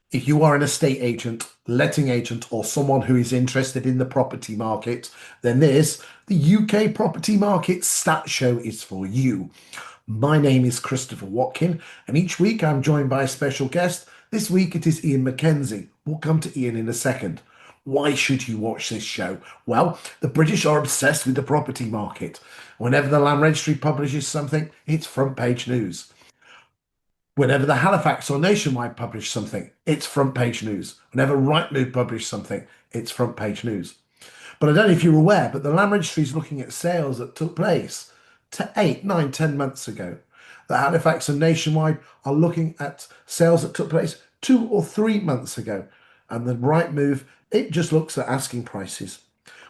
If you are an estate agent, letting agent, or someone who is interested in the property market, then the UK property market stat show is for you. My name is Christopher Watkin, and each week I'm joined by a special guest. This week it is Ian Mackenzie. We'll come to Ian in a second. Why should you watch this show? Well, the British are obsessed with the property market. Whenever the Land Registry publishes something, it's front page news. Whenever the Halifax or Nationwide publish something, it's front page news. Whenever Rightmove publish something, it's front page news. But I don't know if you're aware, but the Land Registry is looking at sales that took place to 8, 9, 10 months ago. The Halifax and Nationwide are looking at sales that took place 2 or 3 months ago. And the Rightmove, it just looks at asking prices.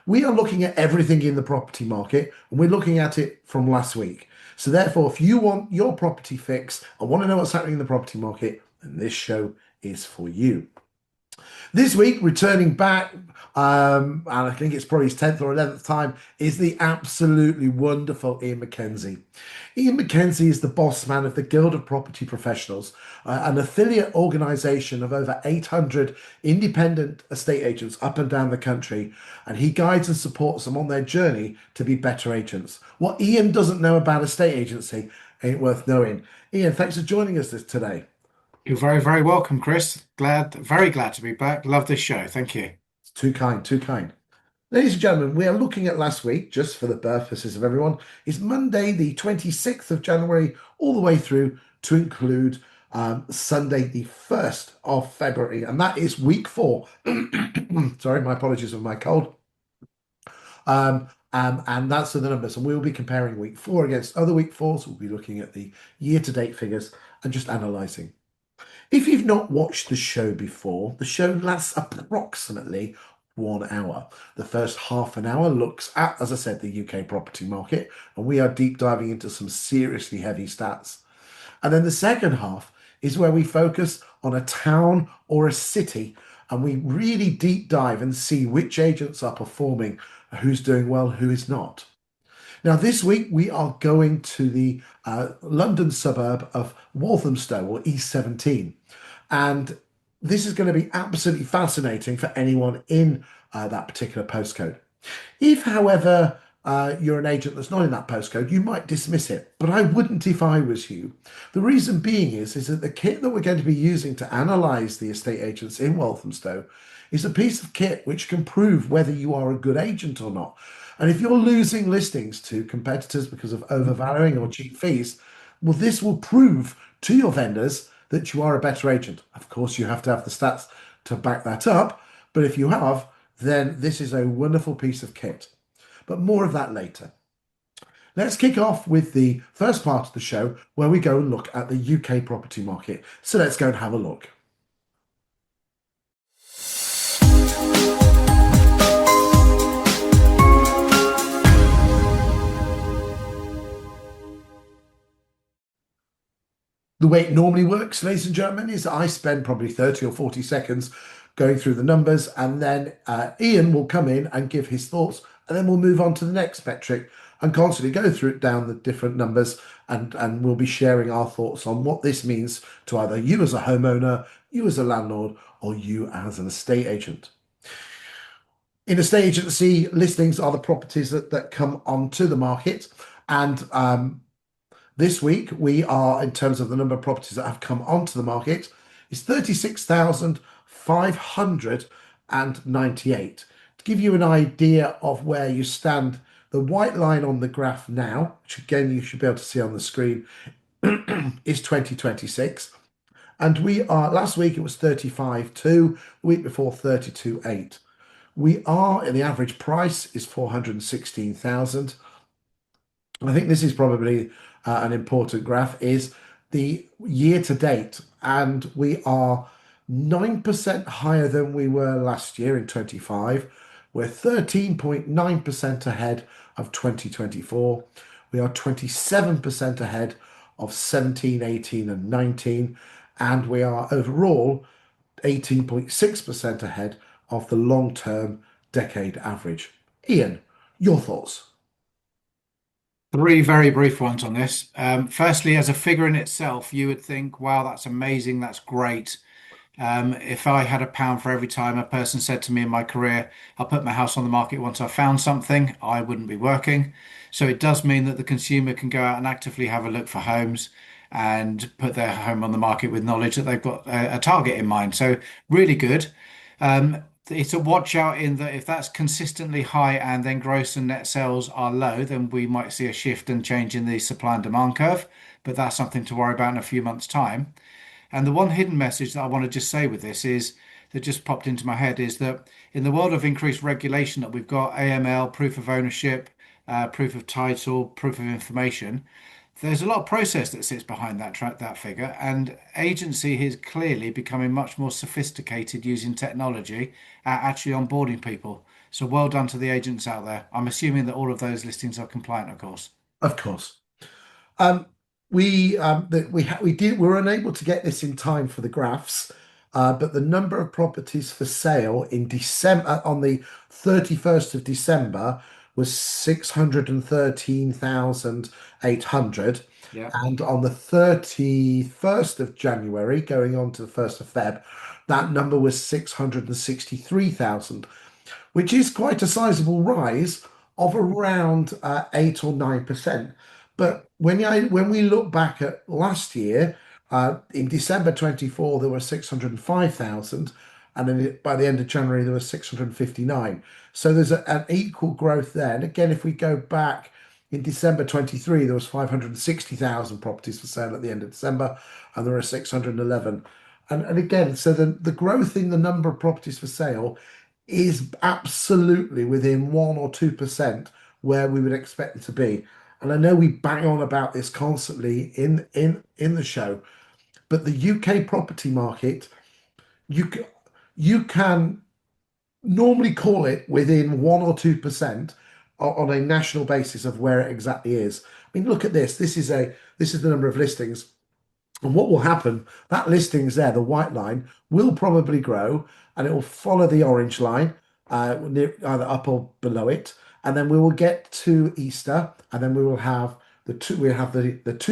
We are looking at everything in the property market, and we're looking at it from last week. So therefore, if you want your property fix and want to know what's happening in the property market, then this show is for you. This week, returning back, and I think it's probably his 10th or 11th time, is the absolutely wonderful Ian Mackenzie. Ian Mackenzie is the boss man of the Guild of Property Professionals, an affiliate organisation of over 800 independent estate agents up and down the country, and he guides and supports them on their journey to be better agents. What Ian doesn't know about estate agency ain't worth knowing. Ian, thanks for joining us today. You're very, very welcome, Chris. Very glad to be back. Love this show. Thank you. It's too kind, too kind. Ladies and gentlemen, we are looking at last week, just for the purposes of everyone. It's Monday, the 26th of January, all the way through to include Sunday, the 1st of February, and that is week 4. Sorry, my apologies for my cold. And that's the numbers. And we will be comparing week 4 against other week 4s. We'll be looking at the year-to-date figures and just analysing. If you've not watched the show before, the show lasts approximately 1 hour. The first half an hour looks at, as I said, the UK property market, and we are deep diving into some seriously heavy stats. And then the second half is where we focus on a town or a city, and we really deep dive and see which agents are performing, who's doing well, who is not. Now, this week we are going to the London suburb of Walthamstow, or E17. And this is going to be absolutely fascinating for anyone in that particular postcode. If, however, you're an agent that's not in that postcode, you might dismiss it, but I wouldn't if I was you. The reason being is that the kit that we're going to be using to analyse the estate agents in Walthamstow is a piece of kit which can prove whether you are a good agent or not. And if you're losing listings to competitors because of overvaluing or cheap fees, well, this will prove to your vendors that you are a better agent. Of course, you have to have the stats to back that up, but if you have, then this is a wonderful piece of kit. But more of that later. Let's kick off with the first part of the show where we go and look at the UK property market. So let's go and have a look. The way it normally works, ladies and gentlemen, is I spend probably 30 or 40 seconds going through the numbers, and then Ian will come in and give his thoughts, and then we'll move on to the next metric and constantly go through it down the different numbers, and we'll be sharing our thoughts on what this means to either you as a homeowner, you as a landlord, or you as an estate agent. In estate agency, listings are the properties that come onto the market, and this week, we are, in terms of the number of properties that have come onto the market, is 36,598. To give you an idea of where you stand, the white line on the graph now, which again you should be able to see on the screen, is 2026. And we are, last week it was 35.2, the week before 32.8. We are, in the average price is 416,000. I think this is probably an important graph, is the year to date, and we are 9% higher than we were last year in 25. We're 13.9% ahead of 2024. We are 27% ahead of 17, 18 and 19, and we are overall 18.6% ahead of the long-term decade average. Ian, your thoughts? 3 very brief ones on this. Firstly, as a figure in itself, you would think, wow, that's amazing, that's great. If I had a pound for every time a person said to me in my career, I'll put my house on the market once I've found something, I wouldn't be working. So it does mean that the consumer can go out and actively have a look for homes and put their home on the market with knowledge that they've got a target in mind. So really good. It's a watch out in that if that's consistently high and then gross and net sales are low, then we might see a shift and change in the supply and demand curve. But that's something to worry about in a few months' time. And the one hidden message that I want to just say with this is that just popped into my head is that in the world of increased regulation that we've got AML, proof of ownership, proof of title, proof of information, there's a lot of process that sits behind that figure, and agency is clearly becoming much more sophisticated using technology at actually onboarding people. So well done to the agents out there. I'm assuming that all of those listings are compliant, of course. Of course. Um, we were unable to get this in time for the graphs, but the number of properties for sale in December on the 31st of December was 613,800. Yeah. And on the 31st of January, going on to the 1st of Feb, that number was 663,000, which is quite a sizable rise of around 8 or 9%. Yeah. But when we look back at last year, in December 24, there were 605,000, and then by the end of January, there was 659. So there's an equal growth there. And again, if we go back in December 23, there was 560,000 properties for sale at the end of December, and there were 611. And again, so the growth in the number of properties for sale is absolutely within 1 or 2% where we would expect it to be. And I know we bang on about this constantly in the show, but the UK property market, you you can normally call it within 1 or 2% on a national basis of where it exactly is. I mean, look at this. This is the number of listings. And what will happen, that listings there, the white line, will probably grow and it will follow the orange line, either up or below it. And then we will get to Easter, and then we'll have the two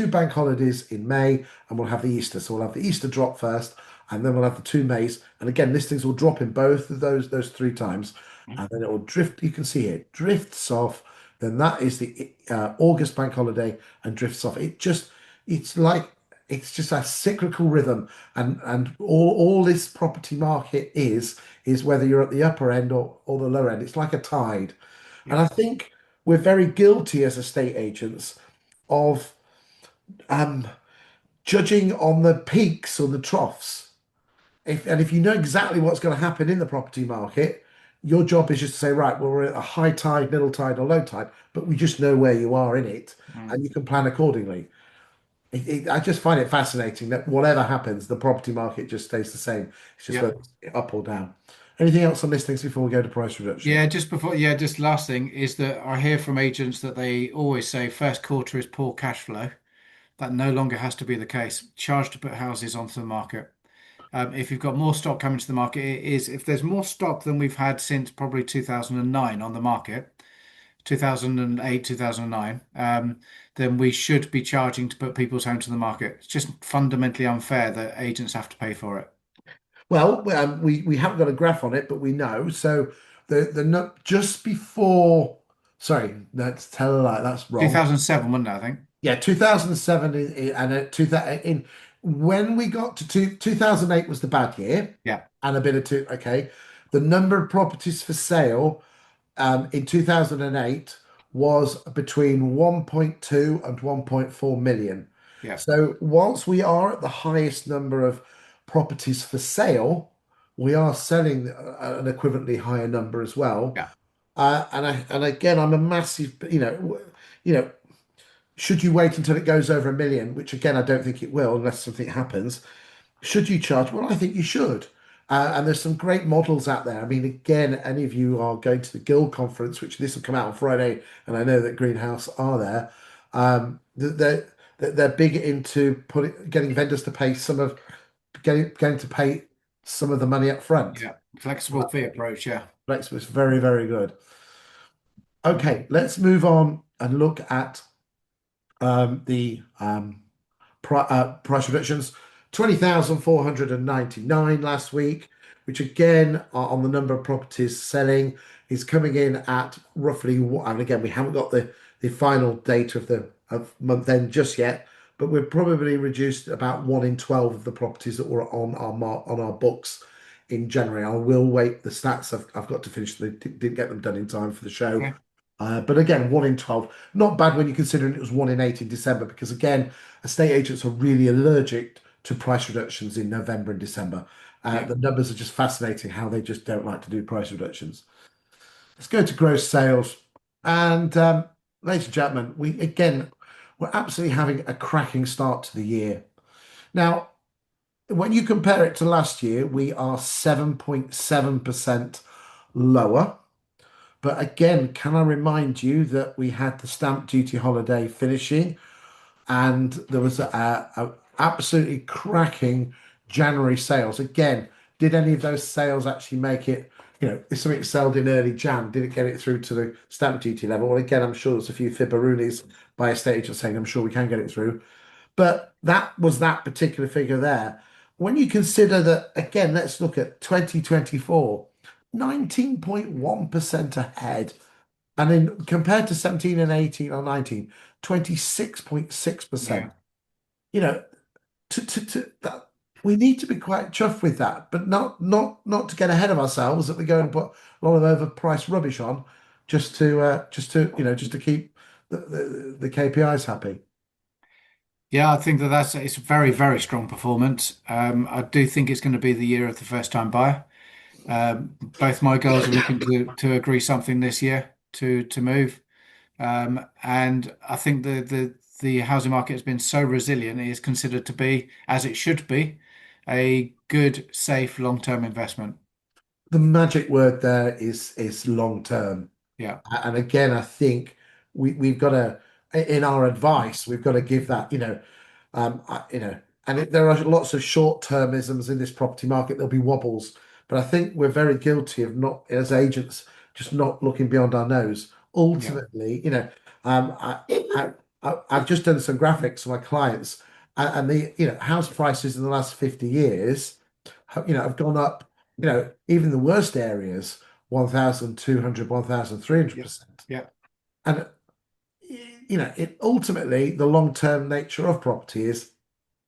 bank holidays in May, and we'll have the Easter. So we'll have the Easter drop first, and then we'll have the 2 Mays. And again, listings will drop in both of those 3 times, and then it will drift. You can see here, it drifts off. Then that is the August bank holiday and drifts off. It's like it's just a cyclical rhythm, and all this property market is whether you're at the upper end or the lower end. It's like a tide, and Yeah. I think we're very guilty as estate agents of um, judging on the peaks or the troughs. If you know exactly what's going to happen in the property market, your job is just to say, right, well, we're at a high tide, middle tide, or low tide, but we just know where you are in it, Mm. and you can plan accordingly. I just find it fascinating that whatever happens, the property market just stays the same. It's just Yeah. whether it's up or down. Anything else on listings before we go to price reduction? Just last thing is that I hear from agents that they always say first quarter is poor cash flow. That no longer has to be the case. Charge to put houses onto the market. If you've got more stock coming to the market, it is if there's more stock than we've had since probably 2009 on the market, 2008, 2009, then we should be charging to put people's home to the market. It's just fundamentally unfair that agents have to pay for it. Well, we haven't got a graph on it, but we know. So just before, sorry, let's tell a lie, that's wrong. 2007, wasn't it, I think? Yeah, 2007 and 2000 in when we got to 2008 was the bad year, Yeah, and a bit of two. Okay, the number of properties for sale in 2008 was between 1.2 and 1.4 million. yeah, So whilst we are at the highest number of properties for sale, we are selling an equivalently higher number as well. yeah, And again, I'm a massive, you know, should you wait until it goes over 1 million, which again I don't think it will unless something happens. Should you charge? Well, I think you should. And there's some great models out there. I mean, again, any of you are going to the Guild conference, which this will come out on Friday, and I know that Greenhouse are there. They're big into getting vendors to pay getting to pay some of the money up front. yeah. Flexible fee approach, yeah. Right, so it's very, very good. Okay, let's move on and look at the price reductions. 20,499 last week, which again, on the number of properties selling, is coming in at roughly, and again, we haven't got the final date of the of month end just yet, but we've probably reduced about 1 in 12 of the properties that were on on our books in January. I will wait the stats. I've got to finish. They didn't get them done in time for the show. Okay. But again, 1 in 12, not bad when you're considering it was 1 in 8 in December, because again, estate agents are really allergic to price reductions in November and December. Yeah. The numbers are just fascinating how they just don't like to do price reductions. Let's go to gross sales. And ladies and gentlemen, we're absolutely having a cracking start to the year. Now, when you compare it to last year, we are 7.7% lower. But again, can I remind you that we had the stamp duty holiday finishing, and there was a absolutely cracking January sales. Again, did any of those sales actually make it? If something sold in early Jan, did it get it through to the stamp duty level? Well, again, I'm sure there's a few fibberoonies by estate agents saying, I'm sure we can get it through. But that was that particular figure there. When you consider that, again, let's look at 2024, 19.1% ahead. And then compared to 17 and 18 or 19, 26.6%. Yeah. You know, that we need to be quite chuffed with that, but not to get ahead of ourselves that we go and put a lot of overpriced rubbish on just to keep the KPIs happy. Yeah, I think it's a very, very strong performance. I do think it's going to be the year of the first time buyer. Both my girls are looking to agree something this year to move. And I think the housing market has been so resilient, it is considered to be, as it should be, a good, safe, long-term investment. The magic word there is long term. Yeah, And again, I think we've got to, in our advice, we've got to give that, and there are lots of short-termisms in this property market. There'll be wobbles, but I think we're very guilty of not, as agents, just not looking beyond our nose. yeah, Ultimately, um, I, I've just done some graphics for my clients, and the house prices in the last 50 years, have gone up. Even the worst areas, 1,200, yeah, 1,300%. yeah, And it ultimately the long-term nature of property is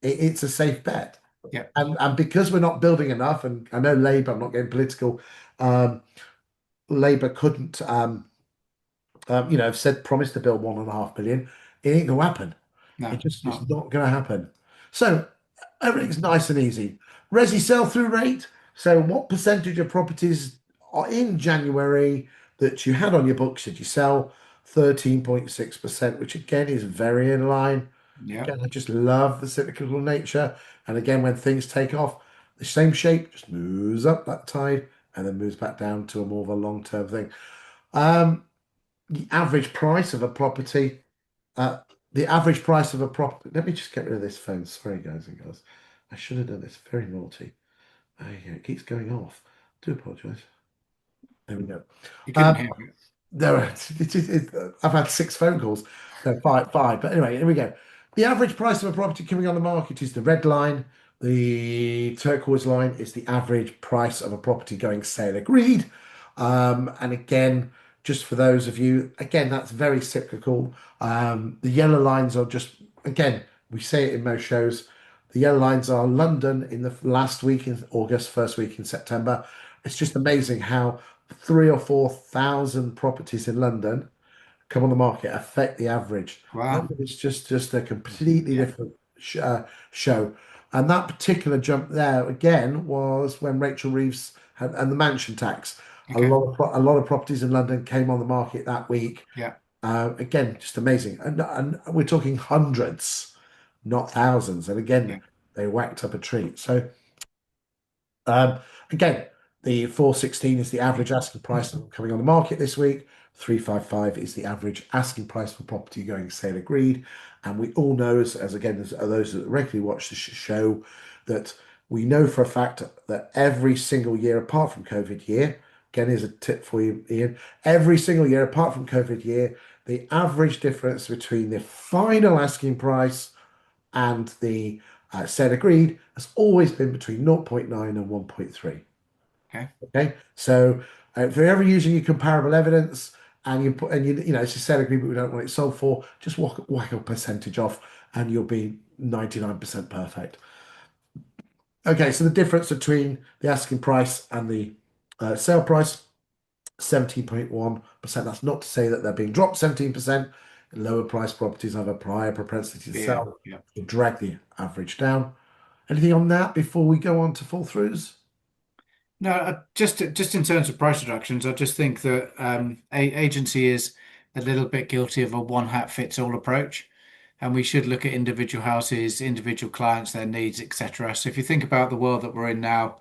it's a safe bet. yeah. And because we're not building enough, and I know Labour, I'm not getting political, um, Labour couldn't have said promised to build 1.5 million. It ain't gonna happen. No, it's It's not. not gonna happen. So everything's nice and easy. Resi sell-through rate. So what percentage of properties are in January that you had on your books did you sell? 13.6%, which again is very in line. Yeah, Again, I just love the cyclical nature. And again, when things take off, the same shape just moves up that tide and then moves back down to a more of a long-term thing. Um, the average price of a property, uh, the average price of a property. Let me just get rid of this phone. Sorry, guys and girls. I should have done this. Very naughty. There you go. It keeps going off. Do apologise. There we go. you couldn't Um, hear it. there are, I've had 6 phone calls. No, five. But anyway, here we go. The average price of a property coming on the market is the red line. The turquoise line is the average price of a property going sale agreed. And again, just for those of you, again, that's very cyclical. The yellow lines are just, again, we say it in most shows. The yellow lines are London in the last week in August, first week in September. It's just amazing how 3 or 4 thousand properties in London come on the market affect the average. Wow. London is just a completely Yeah. different show. And that particular jump there again was when Rachel Reeves had and the mansion tax. Okay. A lot of properties in London came on the market that week. Yeah. Again, just amazing. And we're talking hundreds, not thousands. And again, Yeah. they whacked up a treat. So um, again, the 416 is the average asking price coming on the market this week. 355 is the average asking price for property going sale agreed. And we all know, as again, as those that regularly watch the show, that we know for a fact that every single year, apart from COVID year, again, here's a tip for you, Ian, every single year, apart from COVID year, the average difference between the final asking price and the Said agreed has always been between 0.9 and 1.3. Okay. Okay, so if you're ever using your comparable evidence and you put and you know it's a set agreement we don't want it sold for, just whack a percentage off and you'll be 99% perfect. Okay, so the difference between the asking price and the sale price, 17.1%. That's not to say that they're being dropped 17%. Lower price properties have a prior propensity to Yeah. sell Yeah. to drag the average down. Anything on that before we go on to fall throughs? No, just in terms of price reductions, I just think that agency is a little bit guilty of a one hat fits all approach, and we should look at individual houses, individual clients, their needs, etc. So if you think about the world that we're in now,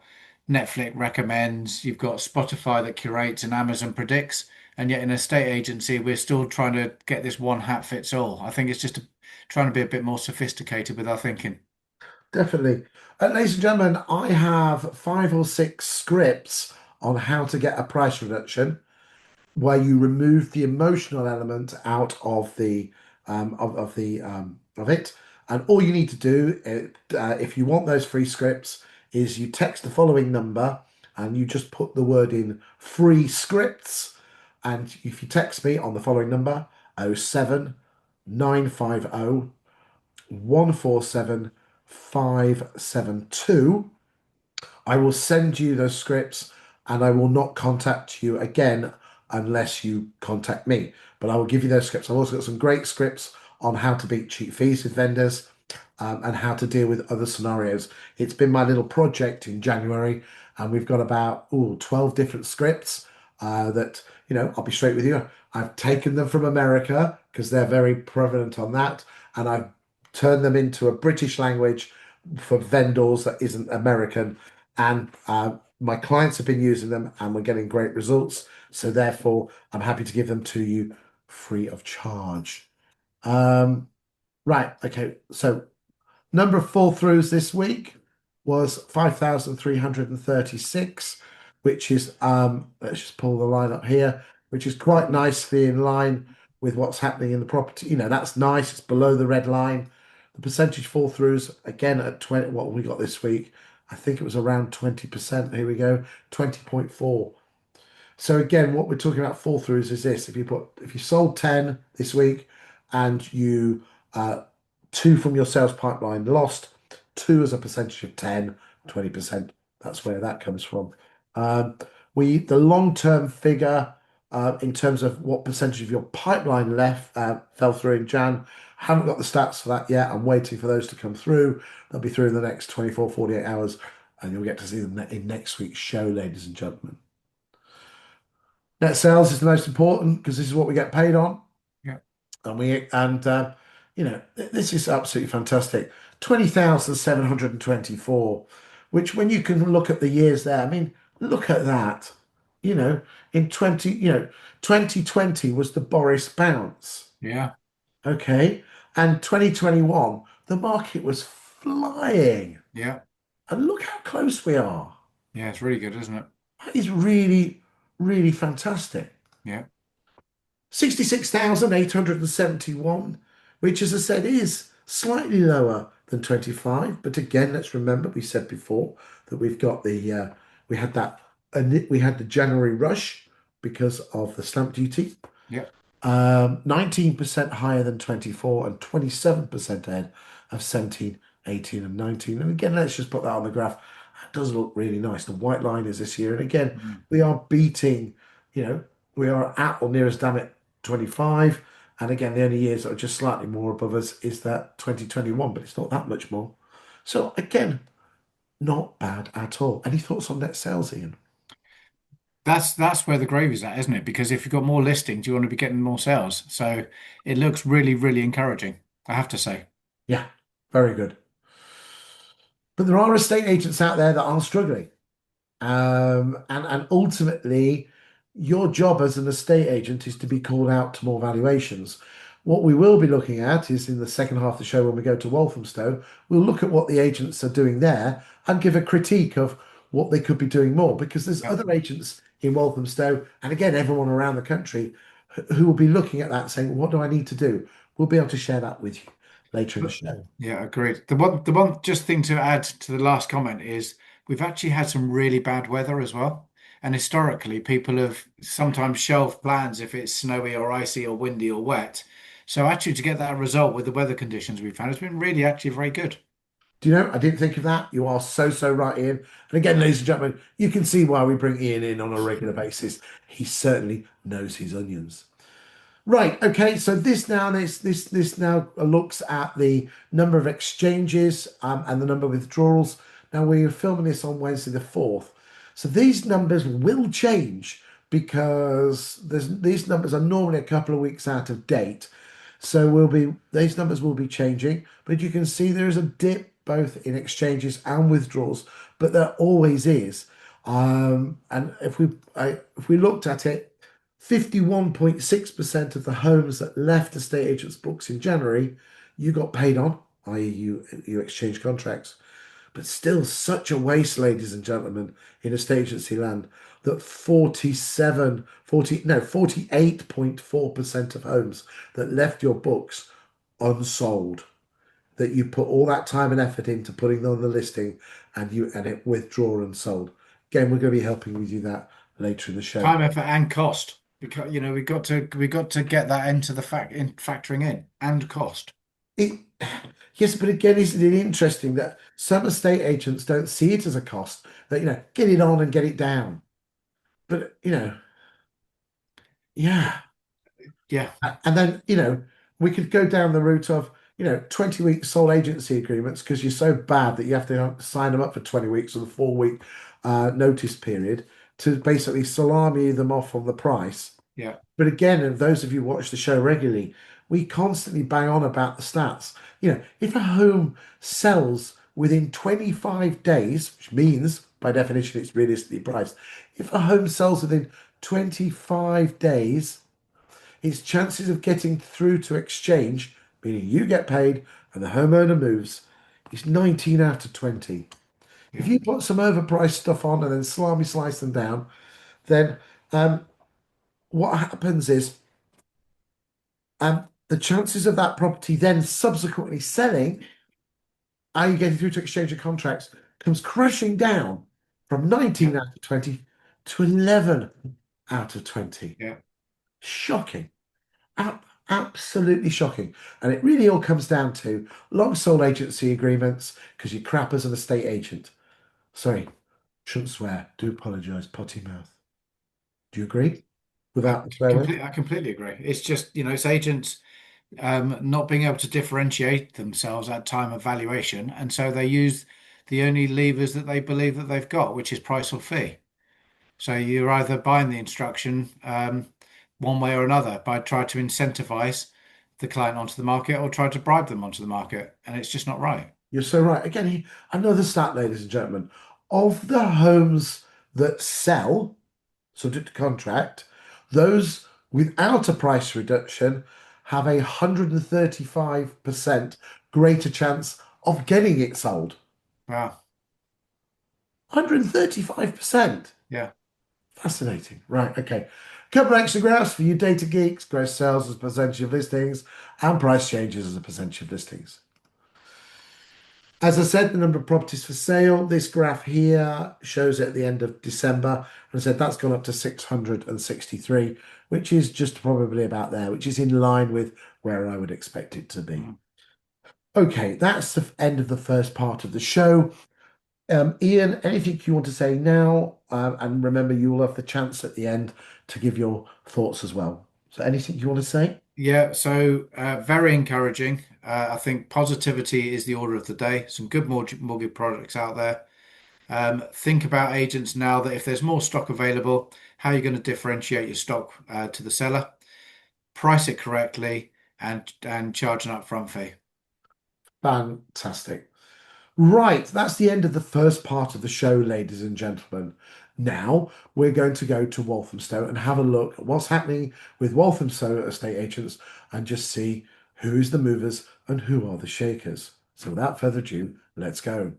Netflix recommends, you've got Spotify that curates, and Amazon predicts, and yet in a estate agency, we're still trying to get this one hat fits all. I think it's just trying to be a bit more sophisticated with our thinking. Definitely. Ladies and gentlemen, I have 5 or 6 scripts on how to get a price reduction where you remove the emotional element out of the of it. And all you need to do, if you want those free scripts, is you text the following number and you just put the word in free scripts. And if you text me on the following number, 07950 147572. I will send you those scripts and I will not contact you again unless you contact me. But I will give you those scripts. I've also got some great scripts on how to beat cheap fees with vendors and how to deal with other scenarios. It's been my little project in January, and we've got about 12 different scripts that, I'll be straight with you. I've taken them from America because they're very prevalent on that, and I've turned them into a British language for vendors that isn't American. And my clients have been using them, and we're getting great results. So therefore, I'm happy to give them to you free of charge. Um, right. Okay. So number of fall throughs this week was 5,336, which is let's just pull the line up here, which is quite nicely in line with what's happening in the property. That's nice. It's below the red line. The percentage fall throughs again at 20, what we got this week. I think it was around 20%. Here we go, 20.4. So again, what we're talking about fall throughs is this: if you sold 10 this week and you uh, two from your sales pipeline lost, two as a percentage of 10, 20%. That's where that comes from. Um, the long-term figure in terms of what percentage of your pipeline left fell through in Jan. Haven't got the stats for that yet. I'm waiting for those to come through. They'll be through in the next 24, 48 hours, and you'll get to see them in next week's show, ladies and gentlemen. Net sales is the most important because this is what we get paid on, Yeah. this is absolutely fantastic. 20,724, which when you can look at the years there, I mean, look at that. You know, in 2020 was the Boris bounce. Yeah. Okay. And 2021, the market was flying. Yeah. And look how close we are. Yeah. It's really good, isn't it? That is really, really fantastic. Yeah. 66,871, which, as I said, is slightly lower than 25. But again, let's remember we said before that we've got we had that we had the January rush because of the stamp duty. Yeah. 19% higher than 24 and 27% ahead of 17, 18, and 19. And again, let's just put that on the graph. That does look really nice. The white line is this year. And again, Mm. we are beating, we are at or near as damn it 25. And again, the only years that are just slightly more above us is that 2021, but it's not that much more. So again, not bad at all. Any thoughts on net sales, Ian? That's where the gravy's at, isn't it? Because if you've got more listings, you want to be getting more sales. So it looks really, really encouraging, I have to say. Yeah, very good. But there are estate agents out there that are struggling. And ultimately, your job as an estate agent is to be called out to more valuations. What we will be looking at is in the second half of the show when we go to Walthamstow, we'll look at what the agents are doing there and give a critique of what they could be doing more because there's Yeah. other agents in Walthamstow and again everyone around the country who will be looking at that saying, what do I need to do? We'll be able to share that with you. later in the show. Yeah, agreed. The one just thing to add to the last comment is we've actually had some really bad weather as well. And historically, people have sometimes shelved plans if it's snowy or icy or windy or wet. So actually to get that result with the weather conditions we've had has been really actually very good. Do you know, I didn't think of that. You are so, so right, Ian. And again, ladies and gentlemen, you can see why we bring Ian in on a regular basis. He certainly knows his onions. Right. Okay. So this now looks at the number of exchanges and the number of withdrawals. Now we're filming this on Wednesday the 4th. So these numbers will change because these numbers are normally a couple of weeks out of date. So these numbers will be changing, but you can see there is a dip both in exchanges and withdrawals, but there always is. And if we looked at it, 51.6% of the homes that left estate agents' books in January, you got paid on, i.e., you exchanged contracts. But still, such a waste, ladies and gentlemen, in estate agency land that 48.4% of homes that left your books unsold, that you put all that time and effort into putting them on the listing and it withdrawn and sold. Again, we're going to be helping you do that later in the show. Time, effort, and cost. Because we got to get that into the factoring in and cost. It, yes, but again, isn't it interesting that some estate agents don't see it as a cost? That get it on and get it down. But yeah. Yeah, And then, we could go down the route of, 20-week sole agency agreements because you're so bad that you have to sign them up for 20 weeks or the 4-week notice period to basically salami them off on the price. yeah, But again, and those of you who watch the show regularly, we constantly bang on about the stats. If a home sells within 25 days, which means by definition it's realistically priced, if a home sells within 25 days, its chances of getting through to exchange, meaning you get paid and the homeowner moves, is 19 out of 20. If yeah, you put some overpriced stuff on and then salami slice them down, then what happens is the chances of that property then subsequently selling, i.e. getting through to exchange of contracts, comes crashing down from 19 yeah, out of 20 to 11 out of 20. yeah. Shocking. Absolutely shocking. And it really all comes down to long sole agency agreements because you're crap as an estate agent. Sorry, shouldn't swear. Do apologise, potty mouth. Do you agree? I Without the swear word? I completely agree. It's just, it's agents not being able to differentiate themselves at time of valuation, and so they use the only levers that they believe that they've got, which is price or fee. So you're either buying the instruction one way or another by trying to incentivize the client onto the market or try to bribe them onto the market, and it's just not right. You're so right. Again, another stat, ladies and gentlemen. Of the homes that sell, subject to contract, those without a price reduction have 135% greater chance of getting it sold. Wow. 135%. Yeah. Fascinating. Right. Okay. Couple of extra graphs for you data geeks: gross sales as a percentage of listings and price changes as a percentage of listings. As I said, the number of properties for sale, this graph here shows it at the end of December. And I said that's gone up to 663, which is just probably about there, which is in line with where I would expect it to be. Okay, that's the end of the first part of the show. Ian, anything you want to say now? And remember, you will have the chance at the end to give your thoughts as well. So anything you want to say? Yeah, so very encouraging. I think positivity is the order of the day. Some good mortgage products out there. Think about agents now that if there's more stock available, how you're going to differentiate your stock to the seller, price it correctly, and charge an upfront fee. Fantastic. Right, that's the end of the first part of the show, ladies and gentlemen. Now we're going to go to Walthamstow and have a look at what's happening with Walthamstow estate agents and just see who's the movers and who are the shakers. So without further ado, let's go.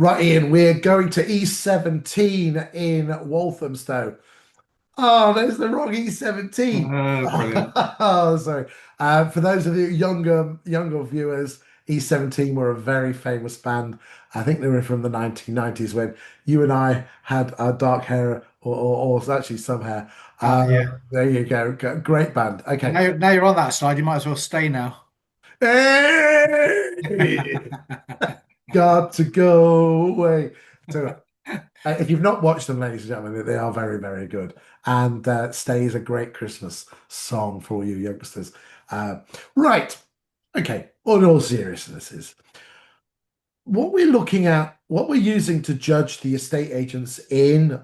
Right, Ian, we're going to E17 in Walthamstow. Oh, there's the wrong E17. Brilliant. Oh, sorry. For those of you younger viewers, E17 were a very famous band. I think they were from the 1990s when you and I had dark hair or actually some hair. Yeah. There you go. Great band. Okay. Now you're on that slide, you might as well stay now. Hey! Got to go away. So, if you've not watched them, ladies and gentlemen, they are very, very good. And Stay is a great Christmas song for all you youngsters. Uh, right. Okay. On all seriousness is what we're looking at, what we're using to judge the estate agents in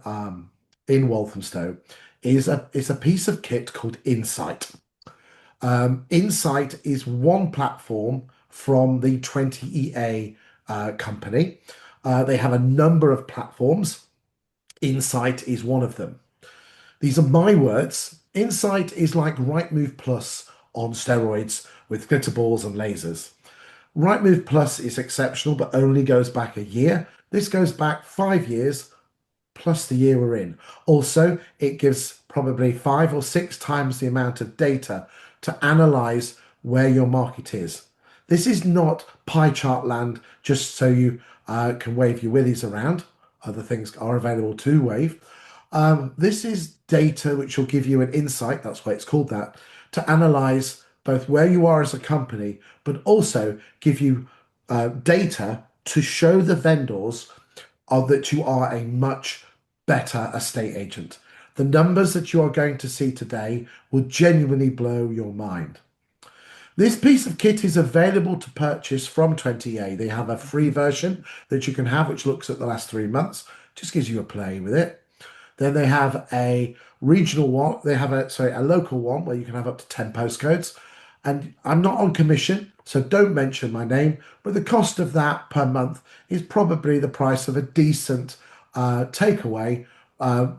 Walthamstow is a piece of kit called Insight. Insight is one platform from the 20EA company. They have a number of platforms. Insight is one of them. These are my words. Insight is like Rightmove Plus on steroids with glitter balls and lasers. Rightmove Plus is exceptional, but only goes back a year. This goes back 5 years plus the year we're in. Also, it gives probably 5 or 6 times the amount of data to analyze where your market is. This is not pie chart land just so you can wave your willies around. Other things are available to wave. This is data which will give you an insight, that's why it's called that, to analyze both where you are as a company, but also give you data to show the vendors that you are a much better estate agent. The numbers that you are going to see today will genuinely blow your mind. This piece of kit is available to purchase from 20A. They have a free version that you can have, which looks at the last 3 months, just gives you a play with it. Then they have a regional one. They have a local one where you can have up to 10 postcodes. And I'm not on commission, so don't mention my name. But the cost of that per month is probably the price of a decent takeaway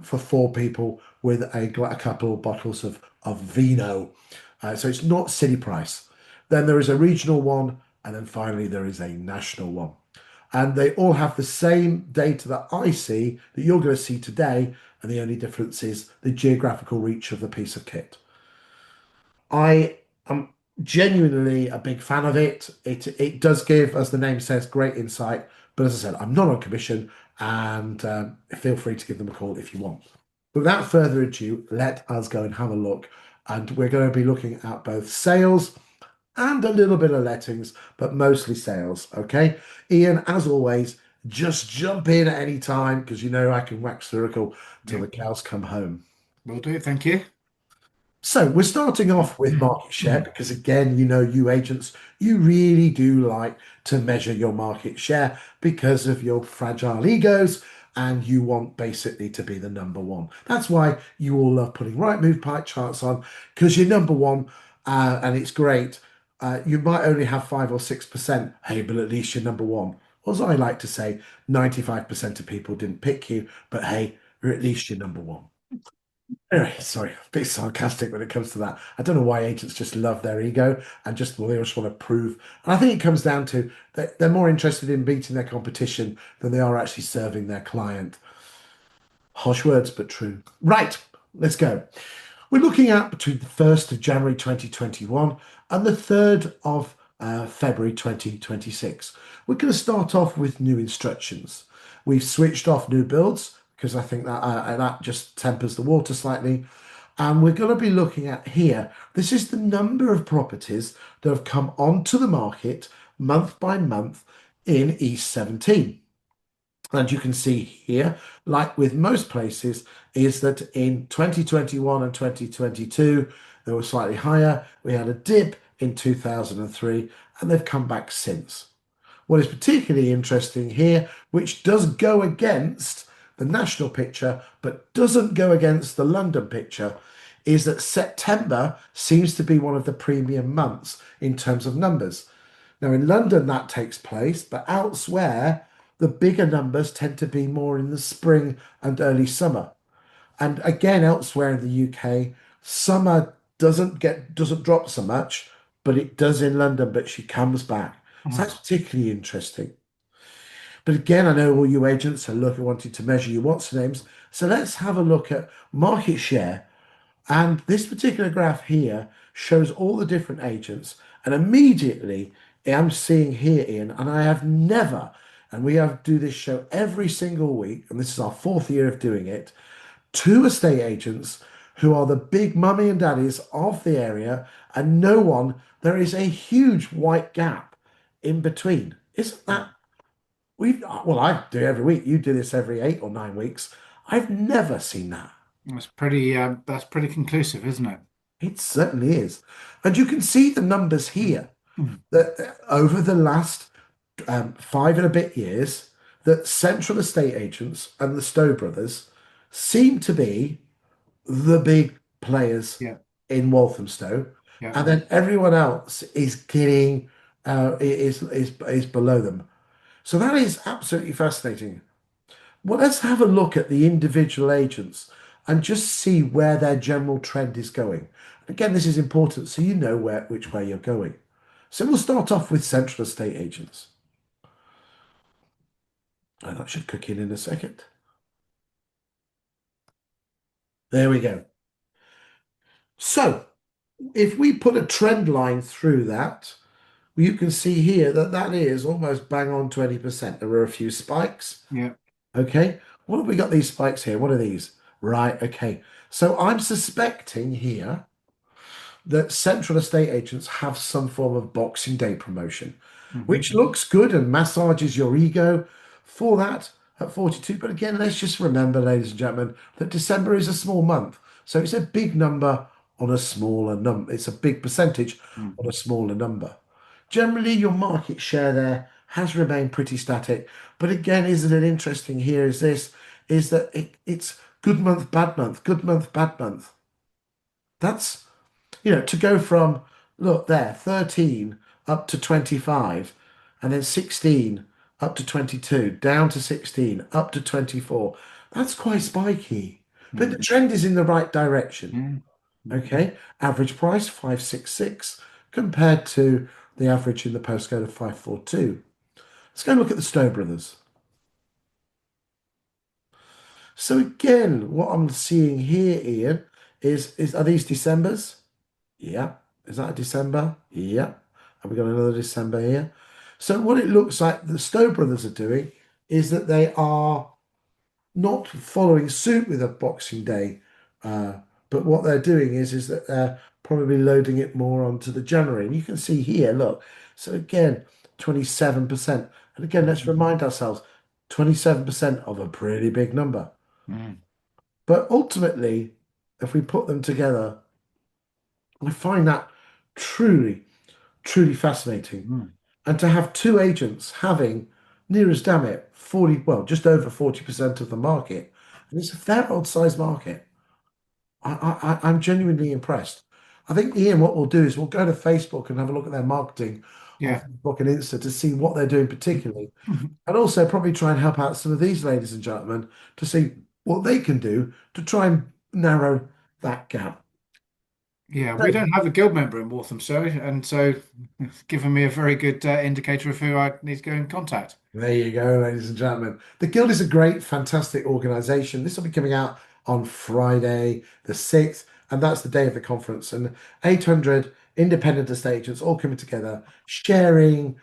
for 4 people with a couple of bottles of vino. So it's not silly price. Then there is a regional one, and then finally there is a national one. And they all have the same data that I see that you're going to see today, and the only difference is the geographical reach of the piece of kit. I am genuinely a big fan of it. It does give, as the name says, great insight. But as I said, I'm not on commission, and feel free to give them a call if you want. Without further ado, let us go and have a look. And we're going to be looking at both sales and a little bit of lettings, but mostly sales. Okay, Ian, as always, just jump in at any time because you know I can wax lyrical till Yeah, the cows come home. will do. Thank you. So we're starting off with market share because again, you know, you agents, you really do like to measure your market share because of your fragile egos and you want basically to be the number one. That's why you all love putting right move pie charts on because you're number one and it's great. You might only have 5 or 6%. Hey, but at least you're number one. Or as I like to say, 95% of people didn't pick you, but hey, you're at least you're number one. Anyway, sorry, a bit sarcastic when it comes to that. I don't know why agents just love their ego and just well, they just want to prove. And I think it comes down to that they're more interested in beating their competition than they are actually serving their client. Harsh words, but true. Right, let's go. We're looking at between the 1st of January 2021 and the 3rd of February 2026. We're going to start off with new instructions. We've switched off new builds because I think that just tempers the water slightly. And we're going to be looking at here. This is the number of properties that have come onto the market month by month in E17. And you can see here, like with most places, is that in 2021 and 2022, they were slightly higher. We had a dip in 2003, and they've come back since. What is particularly interesting here, which does go against the national picture, but doesn't go against the London picture, is that September seems to be one of the premium months in terms of numbers. Now, in London, that takes place, but elsewhere, the bigger numbers tend to be more in the spring and early summer. And again, elsewhere in the UK, summer doesn't drop so much, but it does in London, but she comes back. So that's particularly interesting. But again, I know all you agents are looking, wanting to measure your what's names. So let's have a look at market share. And this particular graph here shows all the different agents. And immediately I'm seeing here, Ian, and I have never, and we have do this show every single week, and this is our fourth year of doing it, two estate agents who are the big mummy and daddies of the area, and no one, there is a huge white gap in between. Isn't that well, I do every week. You do this every 8 or 9 weeks. I've never seen that. That's pretty conclusive, isn't it? It certainly is. And you can see the numbers here Mm. that over the last 5 and a bit years, that central estate agents and the Stowe brothers seem to be the big players Yeah, in Walthamstow, yeah. and then everyone else is getting is below them. So that is absolutely fascinating. Well, let's have a look at the individual agents and just see where their general trend is going. Again, this is important so you know which way you're going. So we'll start off with central estate agents. And that should cook in a second. There we go. So if we put a trend line through that, you can see here that that is almost bang on 20%. There were a few spikes. Yeah. Okay. What have we got these spikes here? What are these? Right. Okay. So I'm suspecting here that central estate agents have some form of Boxing Day promotion, Hmm. which looks good and massages your ego for that at 42. But again, let's just remember, ladies and gentlemen, that December is a small month. So it's a big number on a smaller number. It's a big percentage on a smaller number. Generally, your market share there has remained pretty static. But again, isn't it interesting here is that it's good month, bad month, good month, bad month. That's to go from, look there, 13 up to 25, and then 16 up to 22, down to 16, up to 24. That's quite spiky. But the Hmm. trend is in the right direction. Hmm. Okay. Average price 566 compared to the average in the postcode of 542. Let's go and look at the Stowe brothers. So again, what I'm seeing here, Ian, is are these Decembers? Yeah. Is that a December? Yeah. Have we got another December here? So what it looks like the Stowe brothers are doing is that they are not following suit with a Boxing Day, uh, but what they're doing is that they're probably loading it more onto the January. And you can see here, look. So again, 27%. And again, let's remind ourselves, 27% of a pretty big number. Hmm. But ultimately, if we put them together, I find that truly, truly fascinating. Hmm. And to have two agents having near as damn it 40, well, just over 40% of the market, and it's a fair old sized market. I'm genuinely impressed. I think, Ian, what we'll do is we'll go to Facebook and have a look at their marketing on Yeah. Facebook and Insta to see what they're doing particularly, and also probably try and help out some of these ladies and gentlemen to see what they can do to try and narrow that gap. Yeah, we So, don't have a guild member in Walthamstow, and so it's given me a very good indicator of who I need to go in contact. there you go, ladies and gentlemen. The Guild is a great, fantastic organization. This will be coming out on Friday, the 6th, and that's the day of the conference. And 800 independent estate agents all coming together, sharing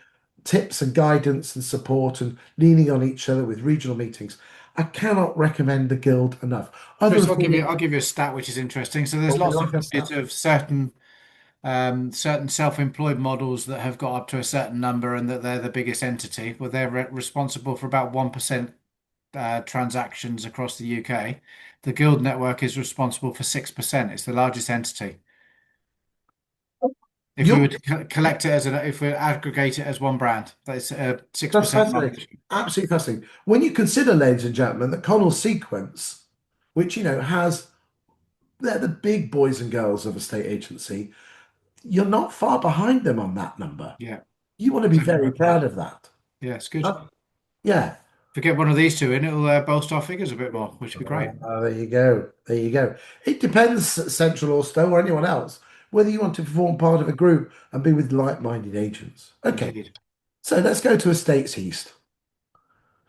tips and guidance and support and leaning on each other with regional meetings. I cannot recommend the Guild enough. Other Chris, I'll affiliates, give you a stat which is interesting. So there's oh, we lots of like our bits stuff. of certain self-employed models that have got up to a certain number and that they're the biggest entity. Well, they're responsible for about 1% transactions across the UK. The Guild network is responsible for 6%. It's the largest entity. If we You're were to collect it if we aggregate it as one brand, that's That's 6% market fascinating. share. Absolutely fascinating. When you consider, ladies and gentlemen, that Connell Sequence, which has they're the big boys and girls of a state agency, you're not far behind them on that number. Yeah, You want to be exactly very right. proud of that. Yeah, it's good. Uh, yeah. If we get one of these two in, it'll bolster our figures a bit more, which would be great. There you go. There you go. It depends, Central or Stowe or anyone else, whether you want to form part of a group and be with like-minded agents. Okay, Indeed. so let's go to Estates East.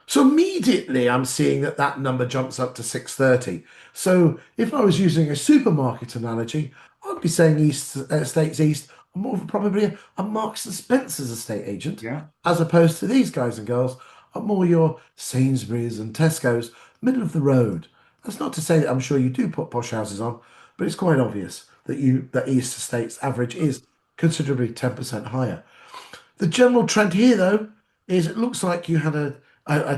So immediately I'm seeing that that number jumps up to 630. So if I was using a supermarket analogy, I'd be saying Estates East are more of probably a Marks and Spencer's estate agent, Yeah. as opposed to these guys and girls are more your Sainsbury's and Tesco's, middle of the road. That's not to say that I'm sure you do put posh houses on, but it's quite obvious that East Estates average is considerably 10% higher. The general trend here, though, is it looks like you had a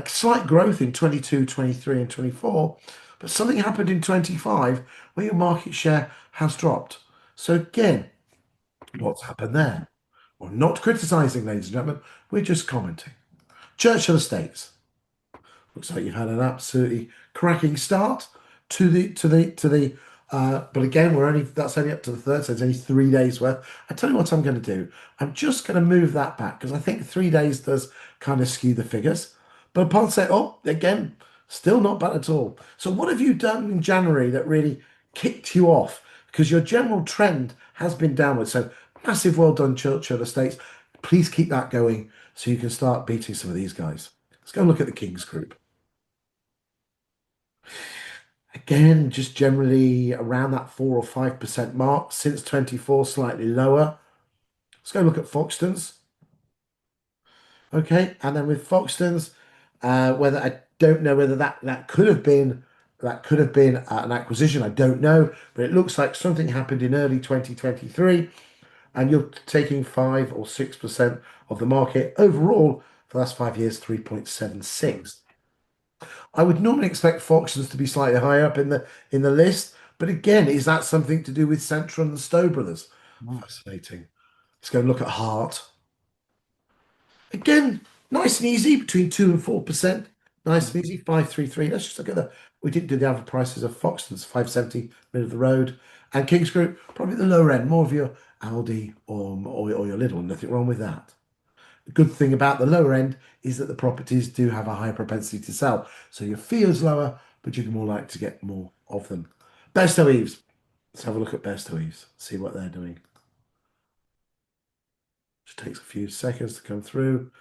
slight growth in 22, 23, and 24, but something happened in 25 where your market share has dropped. So, again, what's happened there? We're not criticising, ladies and gentlemen, we're just commenting. Churchill Estates. Looks like you've had an absolutely cracking start to the. But again, we're only that's only up to the third, so it's only 3 days worth. I tell you what I'm going to do. I'm just going to move that back because I think 3 days does kind of skew the figures. But upon say, oh, again, still not bad at all. So what have you done in January that really kicked you off? Because your general trend has been downward. So massive well done, Churchill Estates. Please keep that going so you can start beating some of these guys. Let's go and look at the Kings Group. Again, just generally around that 4 or 5% mark. Since 24, slightly lower. Let's go look at Foxtons. Okay, and then with Foxtons, whether I don't know whether that could have been an acquisition. I don't know, but it looks like something happened in early 2023, and you're taking 5 or 6% of the market overall for the last 5 years, 3.76. I would normally expect Foxtons to be slightly higher up in the list, but again, is that something to do with Central and the Stowe brothers? Mm. Fascinating. Let's go and look at Hart. Again, nice and easy, between 2 and 4%. Nice and easy, 533. Let's just look at the. We didn't do the average prices of Foxtons, 570, middle of the road. And Kings Group, probably the lower end, more of your Aldi or your Lidl. Nothing wrong with that. The good thing about the lower end is that the properties do have a higher propensity to sell. So your fee is lower, but you're more likely to get more of them. Besto Eves. Let's have a look at Besto Eves, see what they're doing. Just takes a few seconds to come through.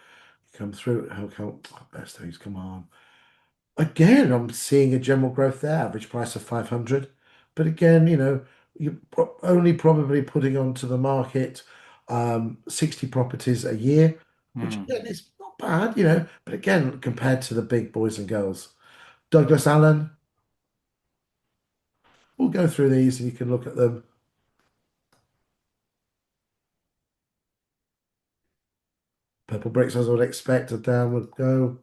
Come through. How come? Oh, Besto Eves, come on. Again, I'm seeing a general growth there, average price of 500. But again, you're only probably putting onto the market 60 properties a year, which Mm. again is not bad, but again, compared to the big boys and girls. Douglas Allen, we'll go through these and you can look at them. Purple bricks, as I would expect, a downward go.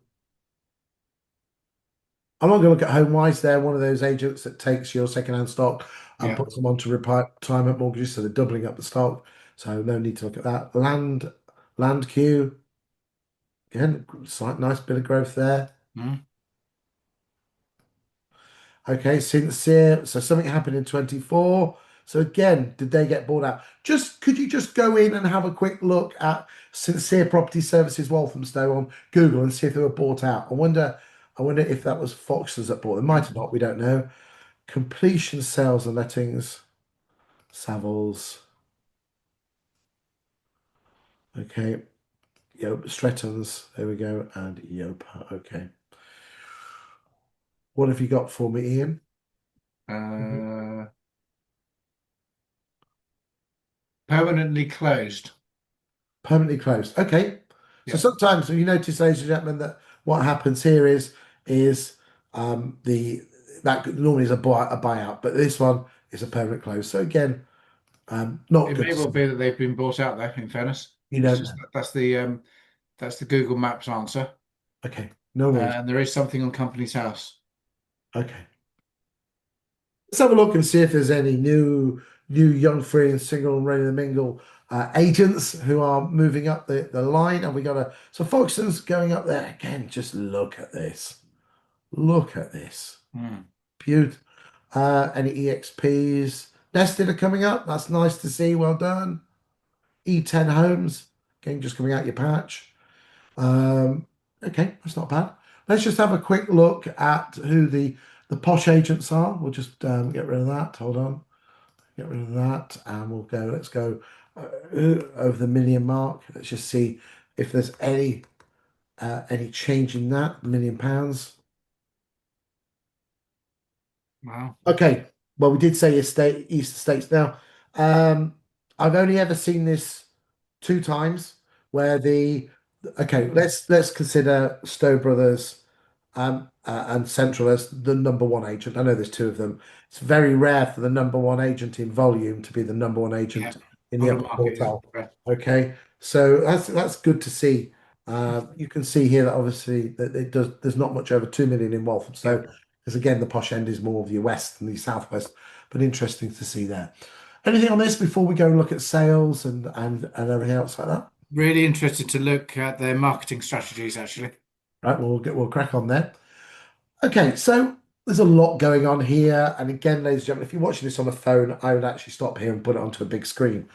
I'm not going to look at HomeWise. They're one of those agents that takes your second-hand stock and Yeah. puts them onto retirement mortgages, so they're doubling up the stock. So no need to look at that. Land Q, again, nice bit of growth there. Mm. Okay, Sincere. So something happened in 24. So again, did they get bought out? Just could you just go in and have a quick look at Sincere Property Services Walthamstow on Google and see if they were bought out? I wonder if that was Foxes that bought them. Might have not, we don't know. Completion sales and lettings, Savills. Okay, Strettons. There we go, and Yopa. Okay, what have you got for me, Ian? Mhm. Uh, Permanently closed. Permanently closed. Okay, so Yeah. sometimes you notice, ladies and gentlemen, that what happens here is the that normally is a buyout, but this one is a permanent close. So again, not It good may to well see. be that they've been bought out there, in fairness. You It's don't just know. that's the Google Maps answer. Okay, no worries. And there is something on Company's House. Okay. Let's have a look and see if there's any new young, free and single and ready to mingle agents who are moving up the line. And we got so Foxton's going up there again. Just look at this. Look at this. Mm. Beautiful. Any EXPs? Nested are coming up. That's nice to see. Well done. E10 homes. Again, just coming out your patch. Um, okay, that's not bad. Let's just have a quick look at who the posh agents are. We'll just get rid of that. Hold on. Get rid of that, and we'll go. Let's go over the million mark. Let's just see if there's any. Any change in that? £1 million. Wow. Okay. Well, we did say East States. Now, um, I've only ever seen this two times where the okay, let's consider Stowe Brothers and Central as the number one agent. I know there's two of them. It's very rare for the number one agent in volume to be the number one Yeah. agent in the Whole of upper market is quartile. rare. Okay, so that's good to see. You can see here that obviously that it does. There's not much over 2 million in Yeah. Walthamstow, because again the posh end is more of the west than the southwest. But interesting to see there. Anything on this before we go and look at sales and everything else like that? Really interested to look at their marketing strategies, actually. Right, we'll crack on there. Okay, so there's a lot going on here, and again, ladies and gentlemen, if you're watching this on a phone, I would actually stop here and put it onto a big screen.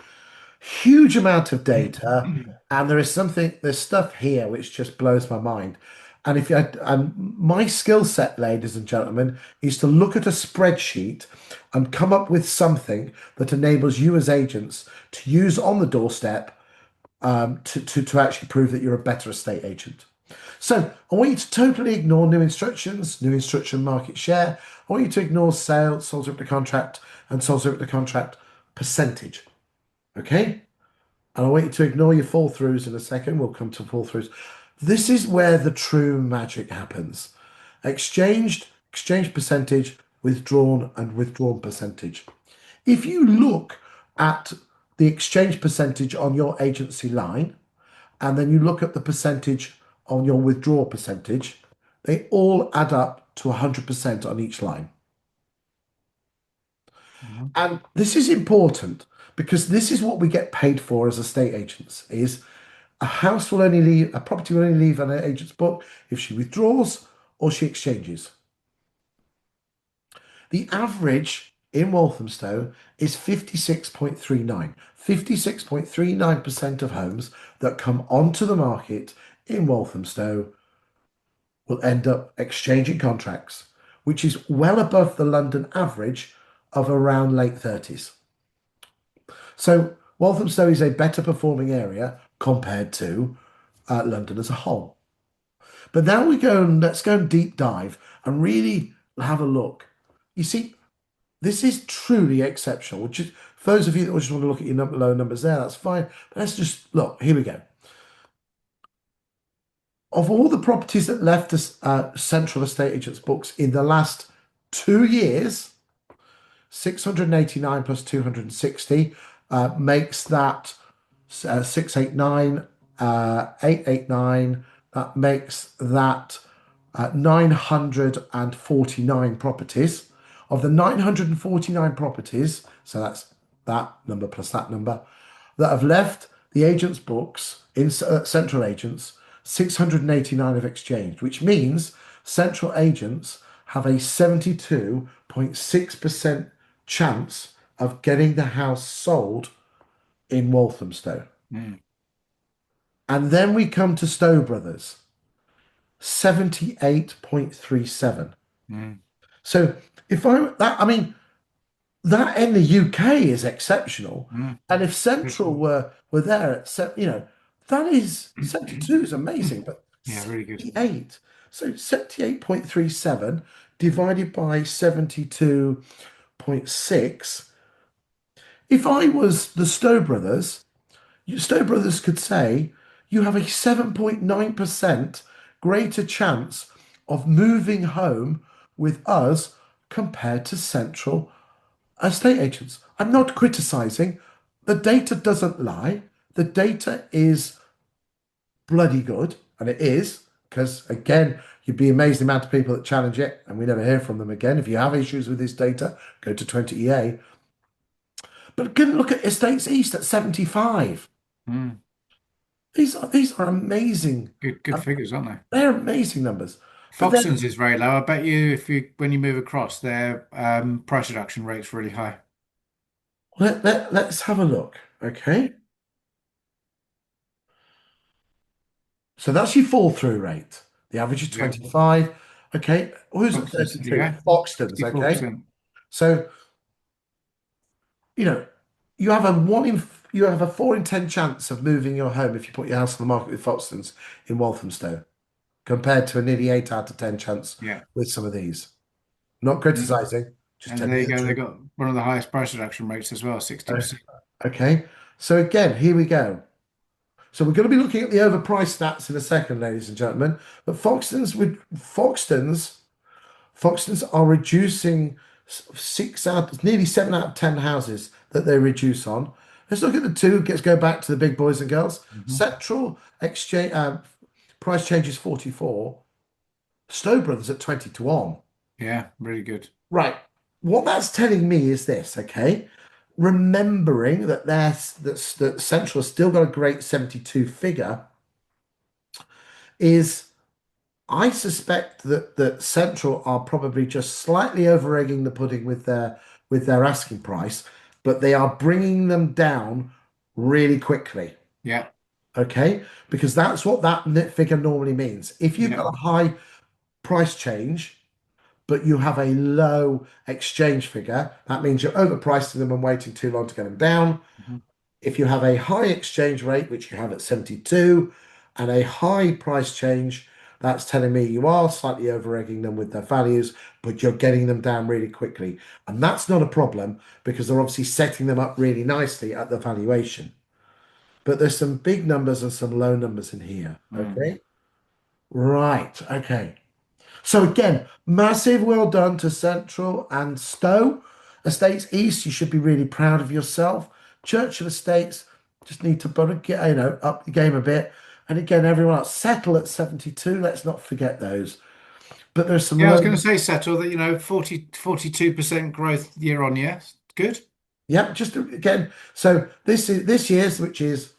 Huge amount of data, and there's stuff here which just blows my mind. And if you and my skill set, ladies and gentlemen, is to look at a spreadsheet and come up with something that enables you as agents to use on the doorstep, to actually prove that you're a better estate agent. So I want you to totally ignore new instructions, new instruction market share. I want you to ignore sales, sold subject to contract, and sold subject to contract percentage. Okay? And I want you to ignore your fall throughs in a second. We'll come to fall throughs. This is where the true magic happens. Exchange percentage, withdrawn, and withdrawn percentage. If you look at the exchange percentage on your agency line, and then you look at the percentage on your withdrawal percentage, they all add up to 100% on each line. Mhm. And this is important because this is what we get paid for as estate agents is a property will only leave an agent's book if she withdraws or she exchanges. The average in Walthamstow is 56.39. 56.39% of homes that come onto the market in Walthamstow will end up exchanging contracts, which is well above the London average of around late 30s. So Walthamstow is a better performing area compared to London as a whole. But now let's go and deep dive and really have a look. You see, this is truly exceptional. Which is, for those of you that just want to look at your low numbers there, that's fine. But let's just look. Here we go. Of all the properties that left us central estate agents' books in the last 2 years, 689 plus 260 makes that 689, 889. That makes that 949 properties. Of the 949 properties, so that's that number plus that number, that have left the agents' books in central agents, 689 have exchanged, which means central agents have a 72.6% chance of getting the house sold in Walthamstow. Mm. And then we come to Stowe Brothers, 78.37. Mm. So if I that I mean that in the UK is exceptional. Mm. And if Good. Central were there at that is 72 is amazing, but Yeah, really good. 78. So 78.37 divided by 72.6. If I was the Stowe Brothers, Stowe Brothers could say you have a 7.9% greater chance of moving home with us compared to Central estate agents. I'm not criticizing. The data doesn't lie. The data is bloody good, and it is, because again, you'd be amazed the amount of people that challenge it, and we never hear from them again. If you have issues with this data, go to 20EA. But go and look at Estates East at 75. Mm. These are amazing. Good figures, aren't they? They're amazing numbers. But then Foxtons is very low. I bet you if you when you move across, their price reduction rate's really high. let's have a look. Okay. So that's your fall through rate. The average is Yeah. 25. Okay. Who's at Foxtons, there you 32? go. Foxtons. Okay. 64%. So, you know, you have a one in you have a 4 in 10 chance of moving your home if you put your house on the market with Foxtons in Walthamstow. compared to a nearly 8 out of 10 chance Yeah. with some of these. Not And criticizing, just and telling there you you the go. They truth. got one of the highest price reduction rates as well, Uh, 60%. Okay, so again, here we go. So we're going to be looking at the overpriced stats in a second, ladies and gentlemen. But Foxtons are reducing nearly 7 out of 10 houses that they reduce on. Let's look at the two. Let's go back to the big boys and girls. Hmm. Central exchange price change is 44. Stowe Brothers at 20 to 1. Yeah, really good. Right. What that's telling me is this, okay? Remembering that that Central has still got a great 72 figure, is I suspect that Central are probably just slightly over egging the pudding with their asking price, but they are bringing them down really quickly. Yeah, Okay, because that's what that net figure normally means. If you've yeah. got a high price change, but you have a low exchange figure, that means you're overpricing them and waiting too long to get them down. Mhm. If you have a high exchange rate, which you have at 72, and a high price change, that's telling me you are slightly over egging them with their values, but you're getting them down really quickly. And that's not a problem because they're obviously setting them up really nicely at the valuation. But there's some big numbers and some low numbers in here. Mm. Okay. Right. Okay. So again, massive well done to Central and Stowe. Estates East, you should be really proud of yourself. Churchill Estates just need to get up the game a bit. And again, everyone else settle at 72. Let's not forget those. But there's some Yeah, I was low. going to say, Settle, that, 42% growth year on year. Good. Yep, just again. So this year's, which is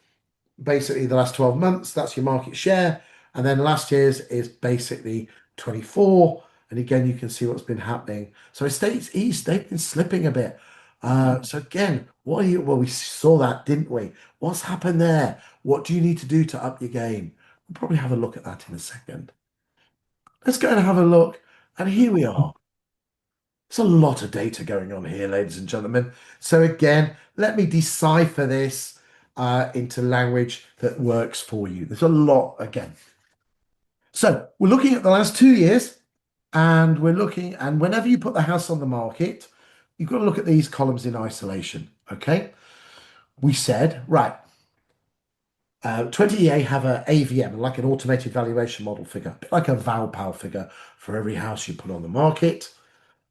basically the last 12 months, that's your market share. And then last year's is basically 24. And again, you can see what's been happening. So Estates East, they've been slipping a bit. Mhm. So again, well, we saw that, didn't we? What's happened there? What do you need to do to up your game? We'll probably have a look at that in a second. Let's go and have a look. And here we are. There's a lot of data going on here, ladies and gentlemen. So again, let me decipher this into language that works for you. There's a lot again. So we're looking at the last 2 years, and and whenever you put the house on the market, you've got to look at these columns in isolation. Okay. We said, right, 20EA have a AVM, like an automated valuation model figure, a bit like a Valpal figure for every house you put on the market.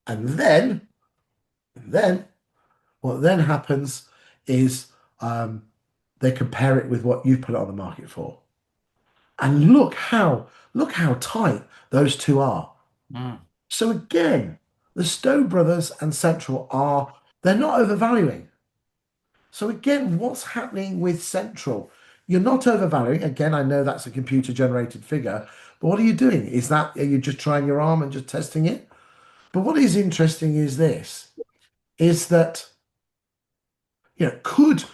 And then what then happens is they compare it with what you put it on the market for. And look how tight those two are. Mm. So again, the Stowe brothers and Central they're not overvaluing. So again, what's happening with Central? You're not overvaluing. Again, I know that's a computer generated figure, but what are you doing? Are you just trying your arm and just testing it? But what is interesting is that could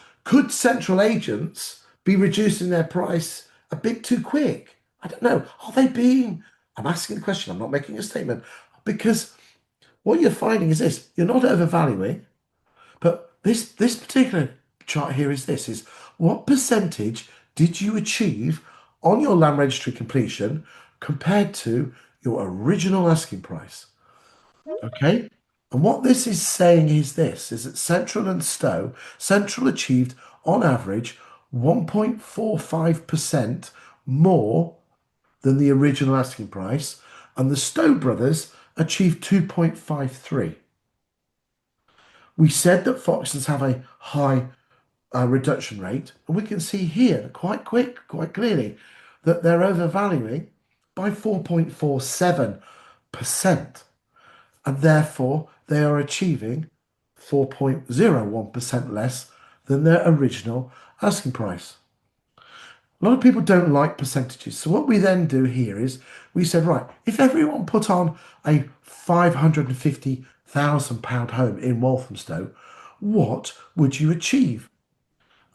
central agents be reducing their price a bit too quick? I don't know. Are they being? I'm asking the question. I'm not making a statement because what you're finding is this: you're not overvaluing, but this particular chart here is what percentage did you achieve on your land registry completion compared to your original asking price? Okay. And what this is saying is that Central and Stowe, Central achieved on average 1.45% more than the original asking price, and the Stowe brothers achieved 2.53. We said that Foxtons have a high reduction rate, and we can see here quite clearly, that they're overvaluing by 4.47%. And therefore they are achieving 4.01% less than their original asking price. A lot of people don't like percentages. So what we then do here is we said, right, if everyone put on a £550,000 home in Walthamstow, what would you achieve?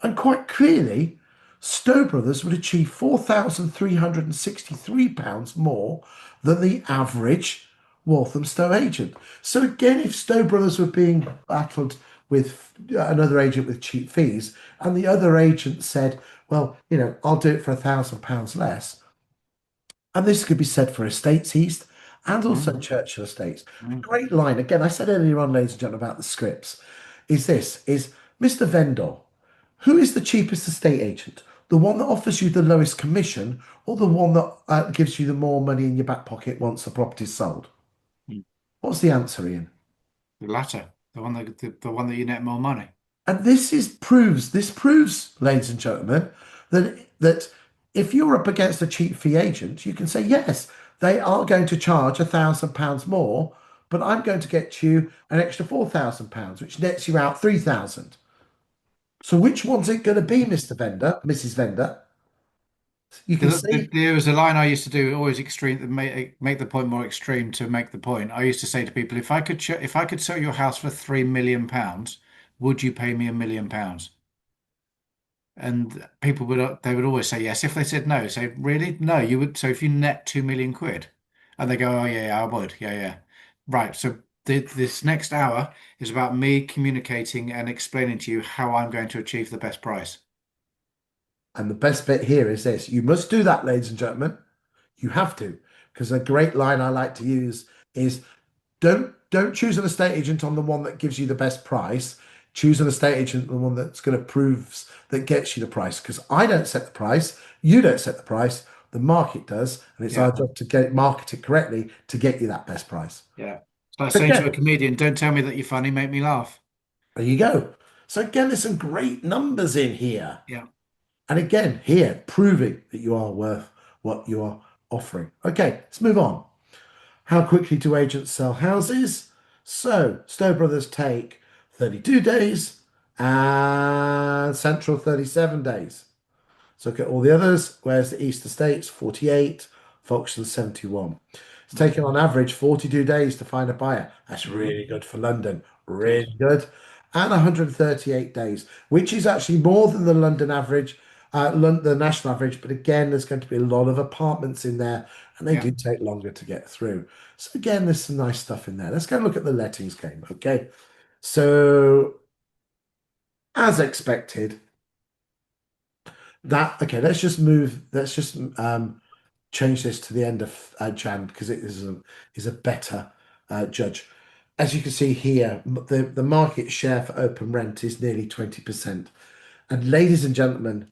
And quite clearly, Stowe Brothers would achieve £4,363 more than the average Walthamstow agent. So again, if Stowe Brothers were being battled with another agent with cheap fees, and the other agent said, well, I'll do it for £1,000 less, And this could be said for Estates East and also Mm, Churchill Estates. A mm. great line, again, I said earlier on, ladies and gentlemen, about the scripts, is Mr. Vendor, who is the cheapest estate agent? The one that offers you the lowest commission or the one that gives you the more money in your back pocket once the property's sold? Mm. What's the answer, Ian? The latter, the one that you net more money. And this proves, ladies and gentlemen, that if you're up against a cheap fee agent, you can say, yes, they are going to charge £1,000 more, but I'm going to get you an extra £4,000, which nets you out 3,000. So which one's it going to be, Mr. Vendor, Mrs. Vendor? You can see, There was a line I used to do, always extreme, make the point more extreme to make the point. I used to say to people, if I could sell your house for £3 million, would you pay me £1 million? And people they would always say yes. If they said no, say, really? No, you would. So if you net 2 million quid, and they go, oh yeah, yeah, I would. Yeah, yeah. Right. So this next hour is about me communicating and explaining to you how I'm going to achieve the best price. and the best bit here is this: you must do that, ladies and gentlemen. You have to, because a great line I like to use is don't choose an estate agent on the one that gives you the best price. Choose an estate agent on the one that's going to prove that gets you the price. Because I don't set the price, you don't set the price, the market does, and it's our Yeah, job to get it marketed correctly to get you that best price. yeah. It's like So saying to a again, comedian, don't tell me that you're funny, make me laugh. there you go. So again, there's some great numbers in here. Yeah. And again, here, proving that you are worth what you are offering. Okay, let's move on. How quickly do agents sell houses? So, Stowe Brothers take 32 days and Central 37 days. So look at all the others. Where's the East Estates? 48, Folkestone 71. It's taken on average 42 days to find a buyer. That's Mm-hmm. really good for London. It is. Really good. And 138 days, which is actually more than the London average, the national average. But again, there's going to be a lot of apartments in there and they Yeah. do take longer to get through. So again, there's some nice stuff in there. Let's go and look at the lettings game. Okay. So as expected, okay, let's just change this to the end of Jan because it is a better judge. As you can see here, the market share for open rent is nearly 20%. And ladies and gentlemen,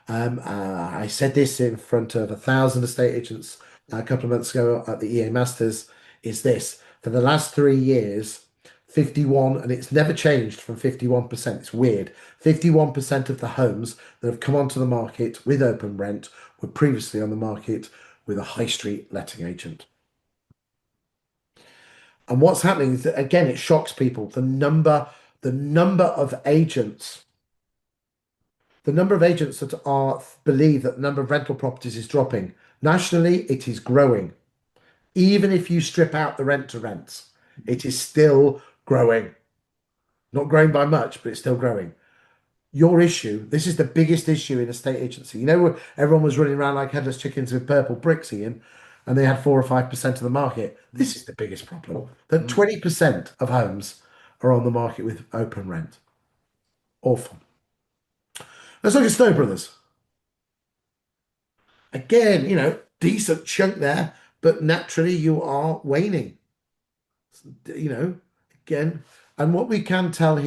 I said this in front of 1,000 estate agents a couple of months ago at the EA Masters, is this: for the last 3 years, 51, and it's never changed from 51%. It's weird. 51% of the homes that have come onto the market with open rent were previously on the market with a high street letting agent. And what's happening is that again, it shocks people. The number of agents the number of agents that are believe that the number of rental properties is dropping. Nationally, it is growing. Even if you strip out the rent to rents, it is still growing. Not growing by much, but it's still growing. Your issue, this is the biggest issue in a state agency. You know, everyone was running around like headless chickens with purple bricks, Ian, and they had 4 or 5% of the market. This is the biggest problem. That Mm. 20% of homes are on the market with open rent. Awful. Let's look at Stowe Brothers. Again, decent chunk there, but naturally you are waning, you know, again. And what we can tell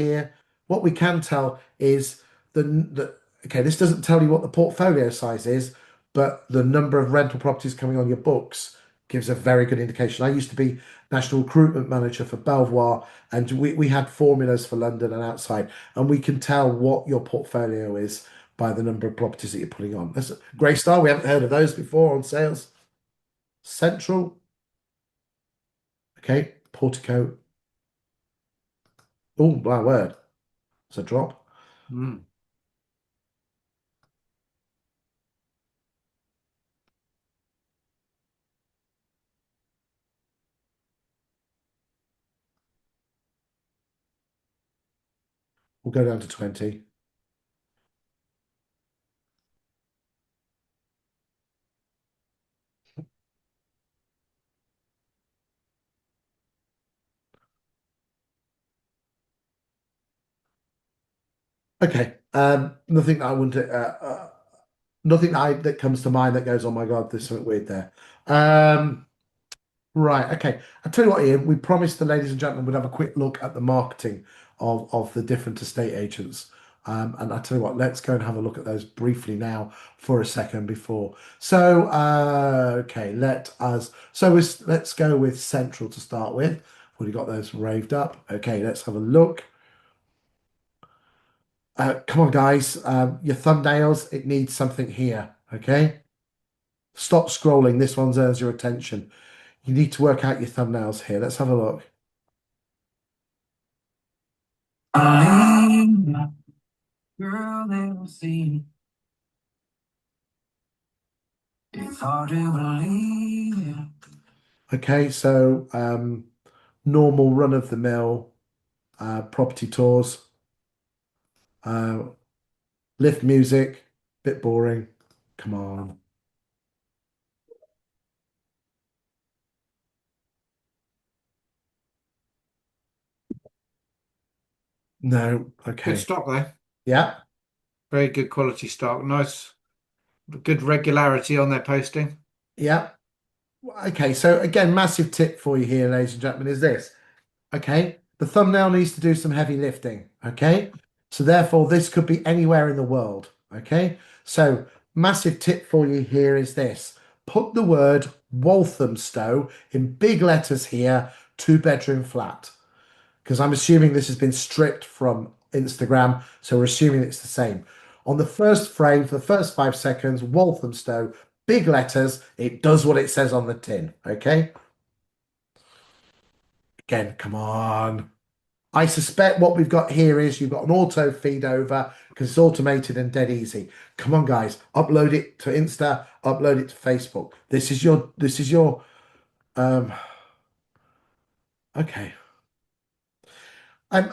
is okay, this doesn't tell you what the portfolio size is, but the number of rental properties coming on your books gives a very good indication. I used to be national recruitment manager for Belvoir, and we had formulas for London and outside, and we can tell what your portfolio is by the number of properties that you're putting on. That's Greystar. We haven't heard of those before on sales. Central, okay, Portico. Oh, my word, it's a drop. Mm. We'll go down to 20. Okay. Nothing that I wouldn't. Nothing that comes to mind that goes, oh my God, there's something weird there. Um, right, okay. I'll tell you what, Ian, we promised the ladies and gentlemen we'd have a quick look at the marketing of the different estate agents. And I tell you what, let's go and have a look at those briefly now for a second before. So, okay, let's go with Central to start with. We've got those raved up. Okay, let's have a look. Come on, guys. Your thumbnails, it needs something here. Okay. Stop scrolling. This one earns your attention. You need to work out your thumbnails here. Let's have a look. Girl, never seen. It's hard to believe. Okay, so normal run of the mill property tours, uh, lift music, bit boring. Come on. No, Good okay. stock there. Yeah, Very good quality stock. Nice, good regularity on their posting. yeah. Okay, so again, massive tip for you here, ladies and gentlemen, is this. Okay, the thumbnail needs to do some heavy lifting. Okay, so therefore, this could be anywhere in the world. Okay, so massive tip for you here is this: put the word Walthamstow in big letters here, two-bedroom flat, because I'm assuming this has been stripped from Instagram, so we're assuming it's the same. On the first frame, for the first 5 seconds, Walthamstow, big letters, it does what it says on the tin. Okay, again, come on. I suspect what we've got here is you've got an auto feed over because it's automated and dead easy. Come on, guys, upload it to Insta, upload it to Facebook. This is your um okay. I'm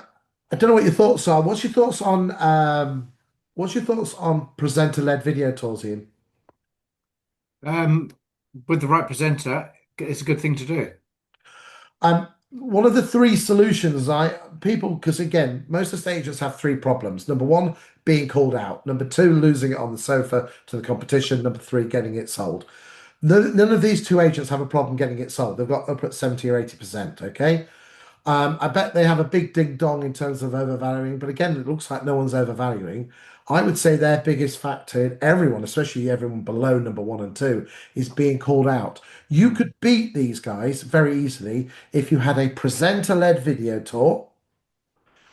I don't know what your thoughts are. What's your thoughts on presenter-led video tours, Ian? Um, with the right presenter, it's a good thing to do. One of the three solutions because again, most estate agents have three problems. Number one, being called out. Number two, losing it on the sofa to the competition. Number three, getting it sold. None of these two agents have a problem getting it sold. They've got up at 70 or 80%. Okay. I bet they have a big ding dong in terms of overvaluing, but again, it looks like no one's overvaluing. I would say their biggest factor in everyone, especially everyone below number one and two, is being called out. You Mm. could beat these guys very easily if you had a presenter-led video tour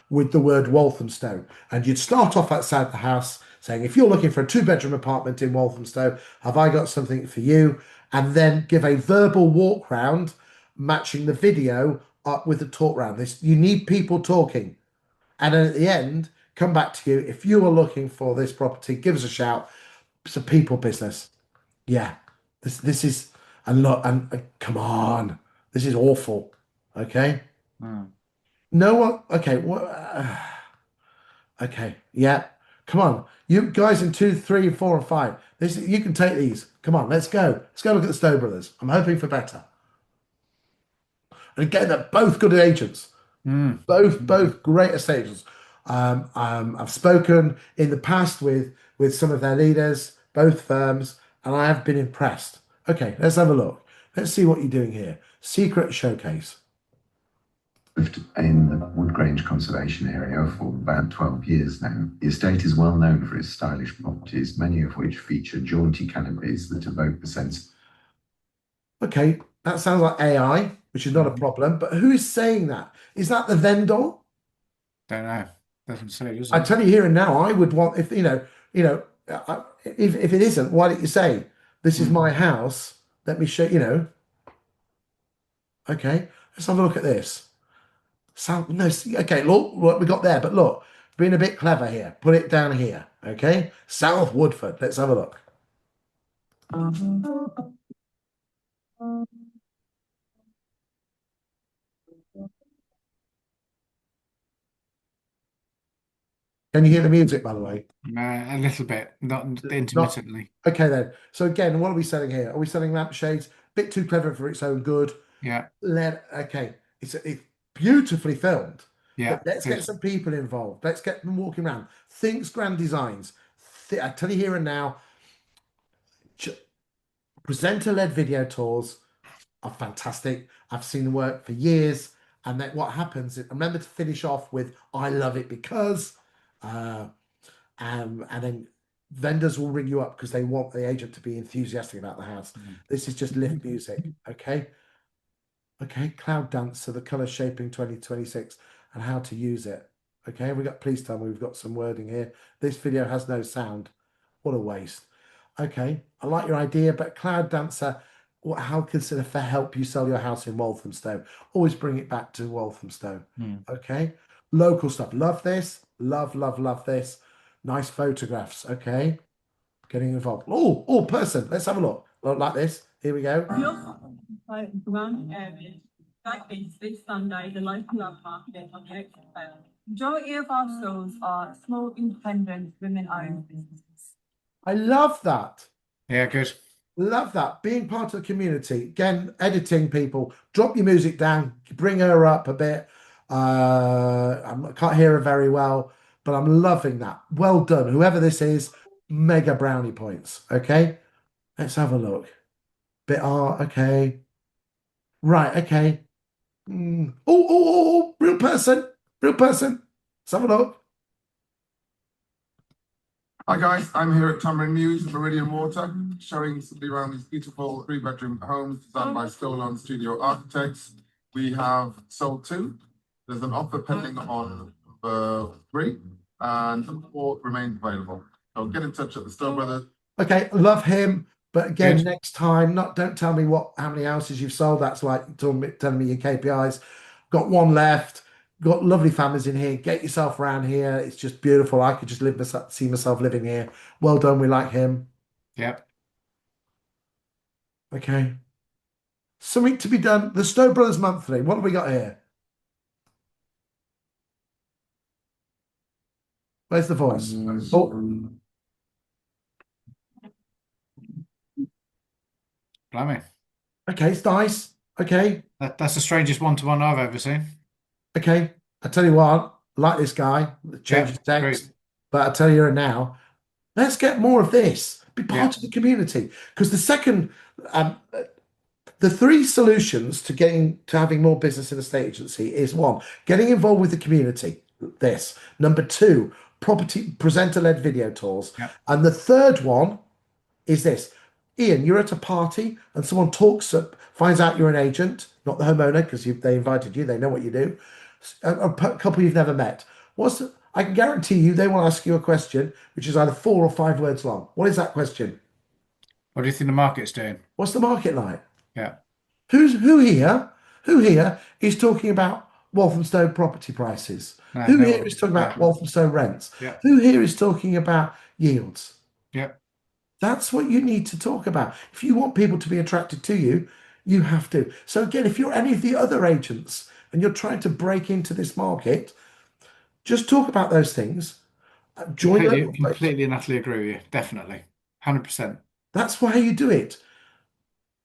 with the word Walthamstow. And you'd start off outside the house saying, if you're looking for a two-bedroom apartment in Walthamstow, have I got something for you? And then give a verbal walk round matching the video up with the talk round. You need people talking. And then at the end, come back to you. If you are looking for this property, give us a shout. It's a people business. Yeah. This is a lot and come on. This is awful. Okay. Mm. No one okay, what okay, yeah. Come on. You guys in two, three, four, and five. This you can take these. Come on, let's go. Let's go look at the Stowe brothers. I'm hoping for better. And again, they're both good agents. Mm. Both great estate agents. I've spoken in the past with some of their leaders, both firms, and I have been impressed. Okay, let's have a look. Let's see what you're doing here. Secret showcase. Lived in the Woodgrange Conservation Area for about 12 years now. The estate is well known for its stylish properties, many of which feature jaunty canopies that evoke the sense. Okay, that sounds like AI, which is not a Mhm. problem, but who is saying that? Is that the vendor? Don't know. Doesn't say, does I it? tell you here and now, I would want if if it isn't, why don't you say this is Mm. my house? Let me show Okay, let's have a look at this. Sound no, okay, look what we got there, but look, being a bit clever here. Put it down here, okay? South Woodford. Let's have a look. Can you hear the music, by the way? A little bit, not Not intermittently. okay then. So again, what are we selling here? Are we selling lampshades? Bit too clever for its own good. Yeah, Okay, it's beautifully filmed, yeah, but let's get good. some people involved. Let's get them walking around. Think's grand designs. I tell you here and now, J- Presenter-led video tours are fantastic. I've seen them work for years. And then what happens, remember to finish off with, I love it because, uh, and then vendors will ring you up because they want the agent to be enthusiastic about the house. This is just lift music. Okay. Okay. Cloud dance. So the color shaping 2026 and how to use it. Okay. Please tell me we've got some wording here. This video has no sound. What a waste. Okay, I like your idea, but Cloud Dancer, how consider for help you sell your house in Walthamstow? Always bring it back to Walthamstow. Okay, local stuff. Love this. Love, love, love this. Nice photographs. Okay, getting involved. Oh, person. Let's have a look. Look like this. Here we go. We also identify surrounding areas that basically standard the local love market on the exit fair. Majority of our stores are small, independent, women-owned businesses. I love that. Yeah, good. Love that. Being part of the community. Again, editing people. Drop your music down. Bring her up a bit. I can't hear her very well, but I'm loving that. Well done. Whoever this is, mega brownie points. Okay. Let's have a look. Bit art. Okay. Right. Okay. Oh, real person. Real person. Let's have a look. Hi guys, I'm here at Tamarind News, Meridian Water, showing somebody around these beautiful 3-bedroom homes designed by Stolan Studio Architects. We have sold 2. There's an offer pending on 3, and 4 remains available. So get in touch at the Stowe Brothers. Okay, love him. But again, Good. next time, don't tell me how many houses you've sold. That's like telling me your KPIs. Got one left. Got lovely families in here. Get yourself around here. It's just beautiful. I could just see myself living here. Well done. We like him. Yep. Okay. Something to be done. The Stowe Brothers Monthly. What have we got here? Where's the voice? Oh, Blimey. okay. It's nice. Okay. That's the strangest one-to-one I've ever seen. Okay. I tell you what, I like this guy. Change his text. Great. But I tell you now, let's get more of this. Be part Yeah. of the community. Because the 3 solutions to having more business in a state agency is 1, getting involved with the community. This. Number 2, property presenter-led video tours. Yeah. And the third one is this. Ian, you're at a party and someone finds out you're an agent, not the homeowner, because they invited you, they know what you do. A couple you've never met. I can guarantee you they will ask you a question which is either 4 or 5 words long. What is that question? What do you think the market's doing? What's the market like? Yeah. Who here is talking about Walthamstow property prices? No, Who no here one. is talking about Yeah. Walthamstow rents? Yeah. Who here is talking about yields? Yeah. That's what you need to talk about. If you want people to be attracted to you, you have to. So again, if you're any of the other agents and you're trying to break into this market, just talk about those things. Join local Facebook. Completely and utterly agree with you. Definitely. 100%. That's why you do it.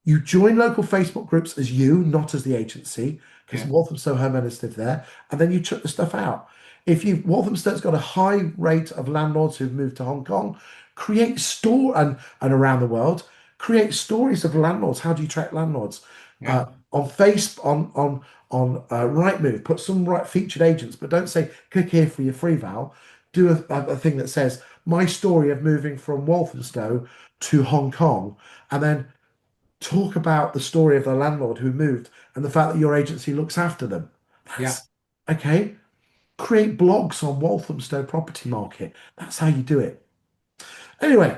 You join local Facebook groups as you, not as the agency, because Walthamstow homeowners live there, and then you chuck the stuff out. Walthamstow's got a high rate of landlords who've moved to Hong Kong, and around the world, create stories of landlords. How do you track landlords? Yeah. On Rightmove, put some featured agents, but don't say click here for your free val. Do a thing that says my story of moving from Walthamstow to Hong Kong, and then talk about the story of the landlord who moved and the fact that your agency looks after them. Okay. Create blogs on Walthamstow property market. That's how you do it. Anyway,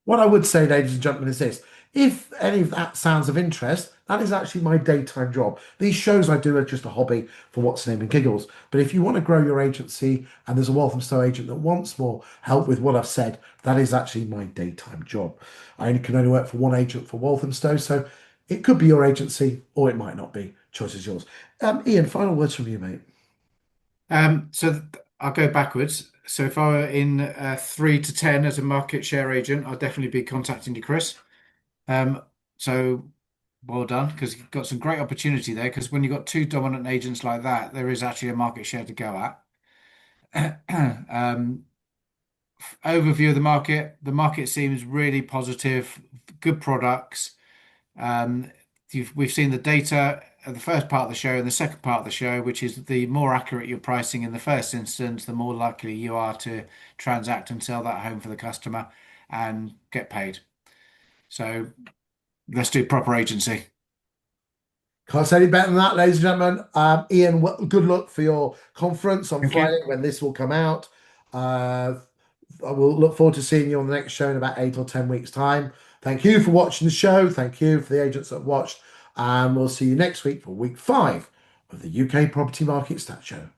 what I would say, ladies and gentlemen, is this. If any of that sounds of interest, that is actually my daytime job. These shows I do are just a hobby for what's name and giggles. But if you want to grow your agency and there's a Walthamstow agent that wants more help with what I've said, that is actually my daytime job. I can only work for one agent for Walthamstow, so it could be your agency or it might not be. Choice is yours. Ian, final words from you, mate. So I'll go backwards. So if I were in 3 to 10 as a market share agent, I'd definitely be contacting you, Chris. So well done, because you've got some great opportunity there. Because when you've got 2 dominant agents like that, there is actually a market share to go at. overview of the market seems really positive, good products. We've seen the data at the first part of the show and the second part of the show, which is the more accurate your pricing in the first instance, the more likely you are to transact and sell that home for the customer and get paid. So let's do proper agency. Can't say any better than that, ladies and gentlemen. Ian, good luck for your conference on Thank you. Friday when this will come out. I will look forward to seeing you on the next show in about 8 or 10 weeks' time. Thank you for watching the show. Thank you for the agents that watched. And we'll see you next week for week 5 of the UK Property Market Stat Show.